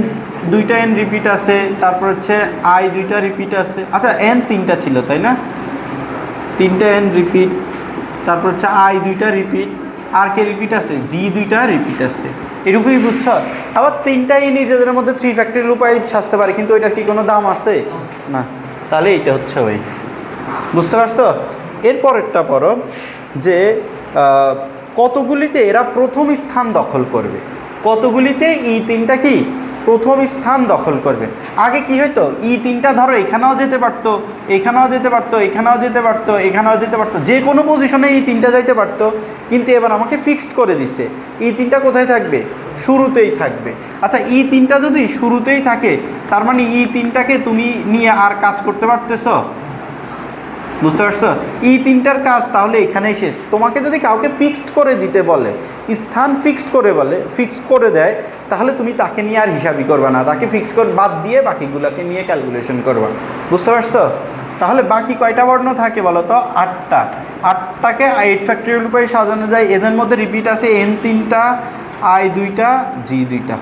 A: 2টা N রিপিট আছে, তারপর হচ্ছে I 2টা রিপিট আছে। আচ্ছা N 3টা ছিল, তাই না? 3টা N রিপিট, তারপর হচ্ছে I 2টা রিপিট, আর কে রিপিট আছে? G 2টা রিপিট আছে। এরকমই বুঝছ? আবার 3টাই নিজেদের মধ্যে 3 ফ্যাক্টরিয়াল উপায় সাজতে পারে, কিন্তু এটার কি কোনো দাম আছে? না। তাহলে এইটা হচ্ছে ওই, বুঝতে পারছো? এরপরেরটা পড়ো যে কতগুলিতে এরা প্রথম স্থান দখল করবে। কতগুলিতে ই 3টা কি প্রথম স্থান দখল করবে। আগে কি হইতো? ই 3টা ধরো এখানেও যেতে পারতো, এখানেও যেতে পারতো, এখানেও যেতে পারতো, এখানেও যেতে পারতো, যে কোনো পজিশনে ই 3টা যাইতে পারতো। কিন্তু এবার আমাকে ফিক্সড করে দিছে ই 3টা কোথায় থাকবে? শুরুতেই থাকবে। আচ্ছা ই 3টা যদি শুরুতেই থাকে, তার মানে ই 3টাকে তুমি নিয়ে আর কাজ করতে পারতেছ? বুঝতে পারছো? ই 3টার কাজ তাহলে এখানেই শেষ। তোমাকে যদি কাউকে ফিক্সড করে দিতে বলে, স্থান ফিক্সড করে দেয়, তাহলে তুমি তাকে নিয়ে আর হিসাবই করবে না, তাকে ফিক্স করে বাদ দিয়ে বাকিগুলোকে নিয়ে ক্যালকুলেশন করবা। বুঝতে পারছো? তাহলে বাকি কয়টা বর্ণ থাকে বলো তো? 8টা। 8টাকে 8 ফ্যাক্টরিয়াল উপায়ে সাজানো যায়। এদের মধ্যে রিপিট আছে N 3টা, I 2টা, G 2টা।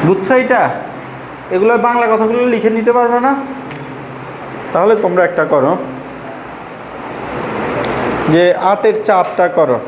A: বুঝছো এটা? এগুলো বাংলা কথাগুলো লিখে নিতে পারবে না? তাহলে তোমরা একটা করো যে 8-এর 4টা করো।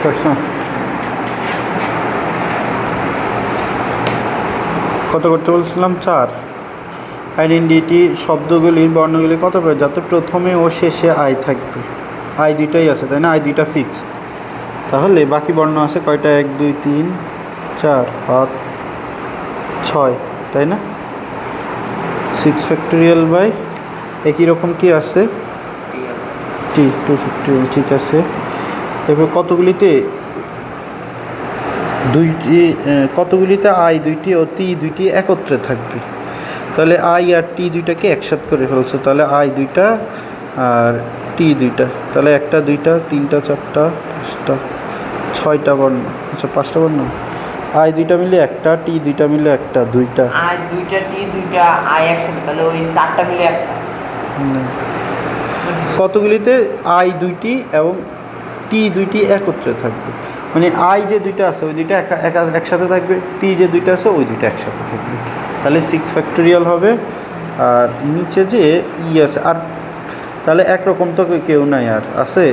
A: পারছো? কত করতে বলছিলাম? 4। আইডেন্টিটি শব্দগুলির বর্ণগুলি কত প্রকার যাতে প্রথমে ও শেষে আই থাকবে? আই দুইটাই আছে তাই না? আই দুইটা ফিক্স। তাহলে বাকি বর্ণ আছে কয়টা? 1 2 3 4 5 6, তাই না? 6 ফ্যাক্টোরিয়াল বাই একই রকম কি আছে?
B: ঠিক আছে।
A: টি 2 ফ্যাক্টোরিয়াল, ঠিক আছে। এরপর কতগুলিতে কতগুলিতে আই দুইটি ও টি দুইটি একত্রে থাকবে? তাহলে আই আর টি দুইটাকে একসাথে করে ফেলছে, তাহলে আই দুইটা আর টি দুইটা, তাহলে 1 2 3 4 5 6টা বর্ণ। আচ্ছা 5টা বর্ণ। আই দুইটা মিলে 1টা, টি দুইটা মিলে 1টা, 2টা।
B: আর 2টা টি 2টা আই একসাথে, তাহলে ওই 4টা মিলে একটা।
A: কতগুলিতে আই দুইটি এবং টি দুইটি একত্রে থাকবে? মানে আই যে দুইটা আছে ওই দুইটা একসাথে থাকবে, টি যে দুইটা আছে ওই দুইটা একসাথে থাকবে। তাহলে 6 ফ্যাক্টোরিয়াল হবে। আর নিচে যে আছে আর, তাহলে একরকম তো কেউ নাই আর আছে,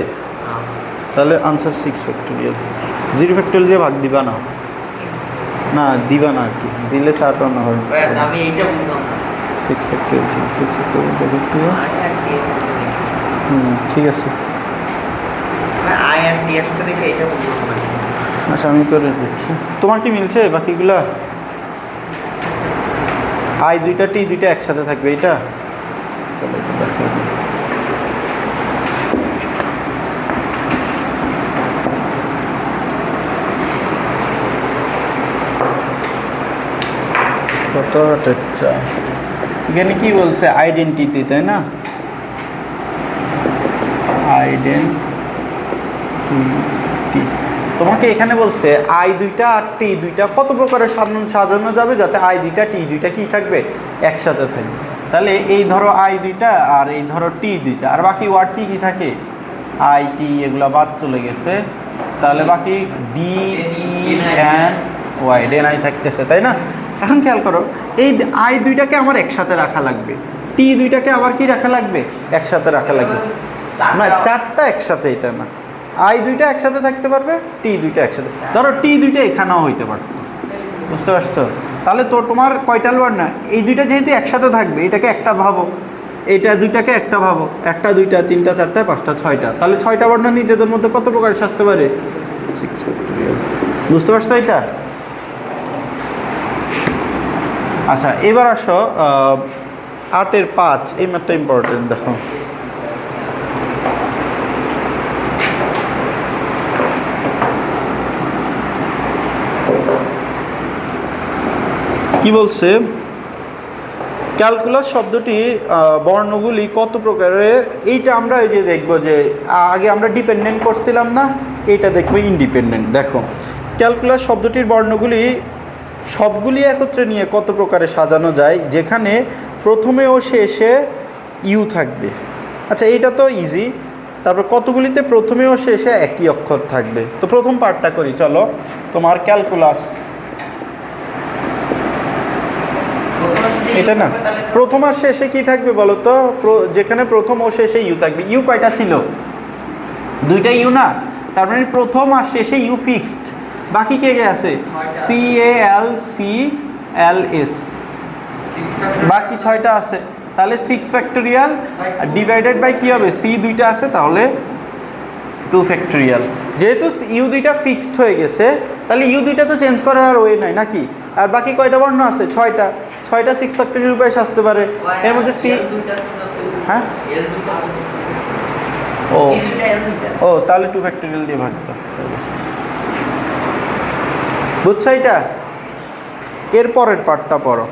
A: তাহলে আনসার 6 ফ্যাক্টোরিয়াল। 0 ফ্যাক্টোরিয়াল দিয়ে ভাগ দিবা না, না দিবা না আর কি, দিলে 4 রান্না হবে।
B: আমি এইটা বুঝলাম না।
A: 6 ফ্যাক্টোরিয়াল, 6 ফ্যাক্টোরিয়াল। ঠিক আছে।
B: আই আর টি একসাথে রেখে এটা বুঝলাম না।
A: আচ্ছা আমি করে দিচ্ছি। তোমার কি মিলছে বাকিগুলা? আই দুইটা টি দুইটা একসাথে থাকবে এইটা? তাহলে এটা দেখো। কত আচ্ছা এখানে কি বলছে? আইডেন্টিটি, তাই না? আইডেন্টিটি। তোমাকে এখানে বলছে আই দুইটা আর টি দুইটা কত প্রকারের সাজানো যাবে যাতে আই দুইটা টি দুইটা কি থাকবে? একসাথে থাকবে। তাহলে এই ধরো আই দুইটা আর এই ধরো টি দুইটা, আর বাকি ওয়ার্ড কি কি থাকে? আই টি এগুলো বাদ চলে গেছে, তাহলে বাকি D E N Y, then I থাকতেছে, তাই না? এখন খেয়াল করো, এই আই দুইটাকে আমার একসাথে রাখা লাগবে, টি দুইটাকে আবার কি রাখা লাগবে? একসাথে রাখা লাগবে। না 4টা একসাথে, এটা না। আই দুইটা একসাথে থাকতে পারবে, টি দুইটা একসাথে, ধরো টি দুইটা এখানেও হইতে পারত, বুঝতে পারছো? তাহলে তো তোমার কয়টা বর্ণ? এই দুইটা যেহেতু একসাথে থাকবে এটাকে একটা ভাবো, এটা দুইটাকে একটা ভাবো, 1 2 3 4 5 6টা, তাহলে 6টা বর্ণ নিজেদের মধ্যে কত প্রকার সাজতে পারে? 6 ফ্যাক্টোরিয়াল। বুঝতে পারছো এটা? আচ্ছা এবার আসো 8-এর 5, এই ম্যাথটা ইম্পর্টেন্ট, দেখো। কি বলছে? ক্যালকুলাস শব্দটি বর্ণগুলি কত প্রকারের? এইটা আমরা এই যে দেখবো যে আগে আমরা ডিপেন্ডেন্ট করছিলাম না, এইটা দেখবো ইন্ডিপেন্ডেন্ট। দেখো ক্যালকুলাস শব্দটির বর্ণগুলি সবগুলি একত্রে নিয়ে কত প্রকারে সাজানো যায় যেখানে প্রথমে ও শেষে ইউ থাকবে? আচ্ছা এইটা তো ইজি। তারপর কতগুলিতে প্রথমে ও শেষে একই অক্ষর থাকবে? তো প্রথম পার্টটা করি, চলো। তোমার ক্যালকুলাস এটা না, প্রথম আর শেষে কি থাকবে বলো তো? যেখানে প্রথম ও শেষে ইউ থাকবে। ইউ কয়টা ছিল? 2টা ইউ না? তার মানে প্রথম আর শেষে ইউ ফিক্সড, বাকি কে কে আছে? সি এ এল সি এল এস, বাকি 6টা আছে। তাহলে 6 ফ্যাক্টোরিয়াল ডিভাইডেড বাই কি হবে? সি দুইটা আছে, তাহলে 2 ফ্যাক্টোরিয়াল। যেহেতু ইউ দুইটা ফিক্সড হয়ে গেছে তাহলে ইউ দুইটা তো চেঞ্জ করার আর ওয়ে নাই নাকি? আর বাকি কয়টা বর্ণ আছে? 6টা। 6টা 6 ফ্যাক্টোরিয়াল উপায় আসতে পারে। এর মধ্যে সি, হ্যাঁ ও তাহলে 2 ফ্যাক্টোরিয়াল দিয়ে ভাগ দাও। বুঝছো এটা? এর পরের পার্টটা পড়ো।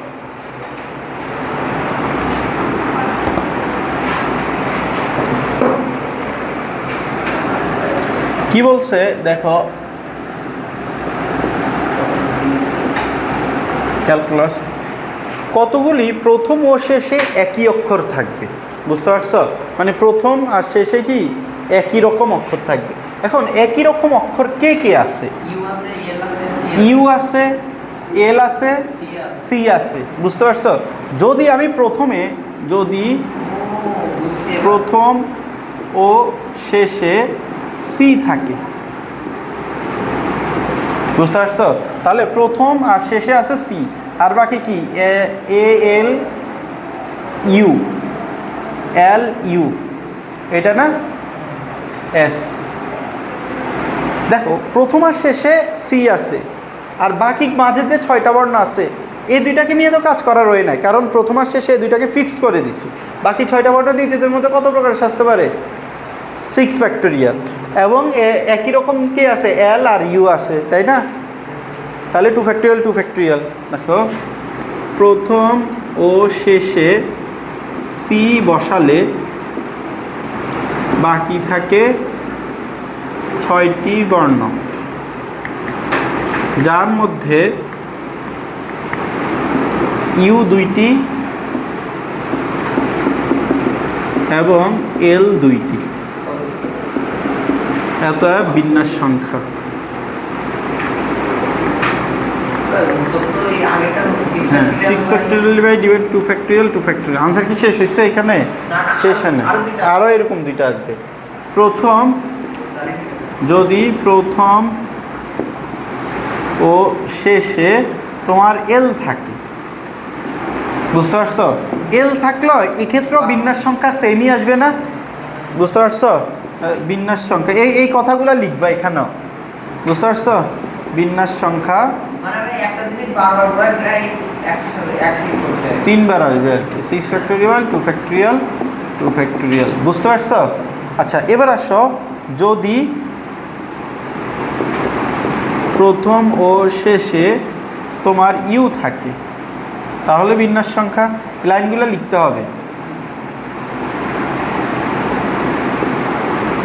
A: কি বলছে দেখো, ক্যালকুলাস কতগুলি প্রথম ও শেষে একই অক্ষর থাকবে? বুঝতে পারছো? মানে প্রথম আর শেষে কি একই রকম অক্ষর থাকবে। এখন একই রকম অক্ষর কে কে আছে? ইউ আছে, এল আছে, সি আছে, বুঝতে পারছো? যদি আমি যদি প্রথম ও শেষে সি থাকে বুঝতে পারছো? তাহলে প্রথম আর শেষে আছে সি, আর বাকি কি এ এল ইউ, এল ইউ, এটা না এস। দেখো প্রথম আর শেষে সি আছে, আর বাকি মাঝে যে 6টা বর্ণ আছে এই দুইটাকে নিয়ে তো কাজ করার রয়ে নাই, কারণ প্রথম আর শেষে এই দুইটাকে ফিক্সড করে দিছি। বাকি 6টা বর্ণ নিজেদের মধ্যে কত প্রকার আসতে পারে? 6 ফ্যাক্টোরিয়াল। এবং একই রকম কি আছে, এল আর ইউ আছে, তাই না? তাহলে 2 ফ্যাক্টোরিয়াল 2 ফ্যাক্টোরিয়াল। দেখো প্রথম ও শেষে সি বসালে বাকি থাকে 6টি বর্ণ, যার মধ্যে ইউ 2টি এবং এল 2টি। এত বিন্যাস সংখ্যা। হ্যাঁ 6 factorial by divide 2 factorial 2 factorial. Answer কি শেষ হয়েছে এখানে? শেষ হয় না, আরও এরকম দুইটা আসবে। প্রথম, যদি প্রথম ও শেষে তোমার এল থাকে, বুঝতে পারছো? এল থাকলো এক্ষেত্রেও বিন্যাস সংখ্যা সেমই আসবে না? বুঝতে পারছো? বিন্যাস সংখ্যা এই কথাগুলো লিখবা এখানেও, বুঝতে পারছো? বিন্যাস সংখ্যা
B: মানে আমি একটা জিনিস বারবার করে প্রায় একসাথে একই করতে হয়।
A: 3বার আসবে আর কি, 6 ফ্যাক্টোরিয়াল 2 ফ্যাক্টোরিয়াল 2 ফ্যাক্টোরিয়াল। বুঝতে পারছো? আচ্ছা এবার আসো, যদি প্রথম ও শেষে তোমার ইউ থাকে তাহলে বিন্যাস সংখ্যা, লাইনগুলো লিখতে হবে।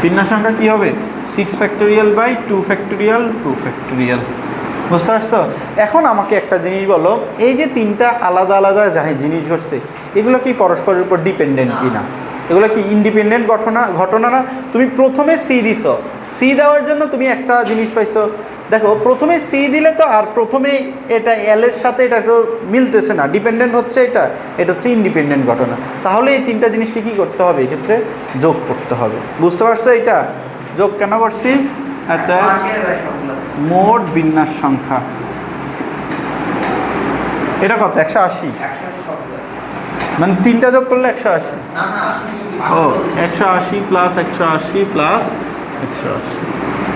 A: বিন্যাস সংখ্যা কী হবে? 6 ফ্যাক্টোরিয়াল বাই 2 ফ্যাক্টোরিয়াল 2 ফ্যাক্টোরিয়াল। বুঝতে পারছো? এখন আমাকে একটা জিনিস বলো, এই যে 3টা আলাদা আলাদা জিনিস ঘটছে, এগুলো কি পরস্পরের উপর ডিপেন্ডেন্ট কি না? এগুলো কি ইন্ডিপেন্ডেন্ট ঘটনা না? তুমি প্রথমে সি দিছো, সি দেওয়ার জন্য তুমি একটা জিনিস পাইছো। দেখো প্রথমে সি দিলে তো আর প্রথমে এটা এল এর সাথে এটা তো মিলতেছে না, ডিপেন্ডেন্ট হচ্ছে এটা হচ্ছে ইন্ডিপেন্ডেন্ট ঘটনা। তাহলে এই 3টা জিনিসকে কী করতে হবে? এক্ষেত্রে যোগ করতে হবে। বুঝতে পারছো? এটা যোগ কেন করছি? মোট বিন্যাস সংখ্যা এটা কত? 180। মানে 3টা যোগ করলে 180। ও 180 প্লাস 180 প্লাস 180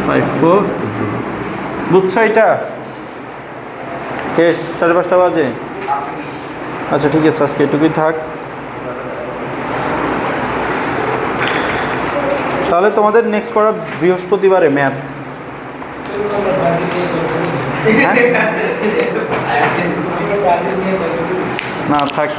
A: 540। বুঝছো এটা? শেষ, 5:30 বাজে। আচ্ছা ঠিক আছে, আজকে এটুকুই থাক। তাহলে তোমাদের নেক্সট পড়া বৃহস্পতিবারে ম্যাথ। না থাক।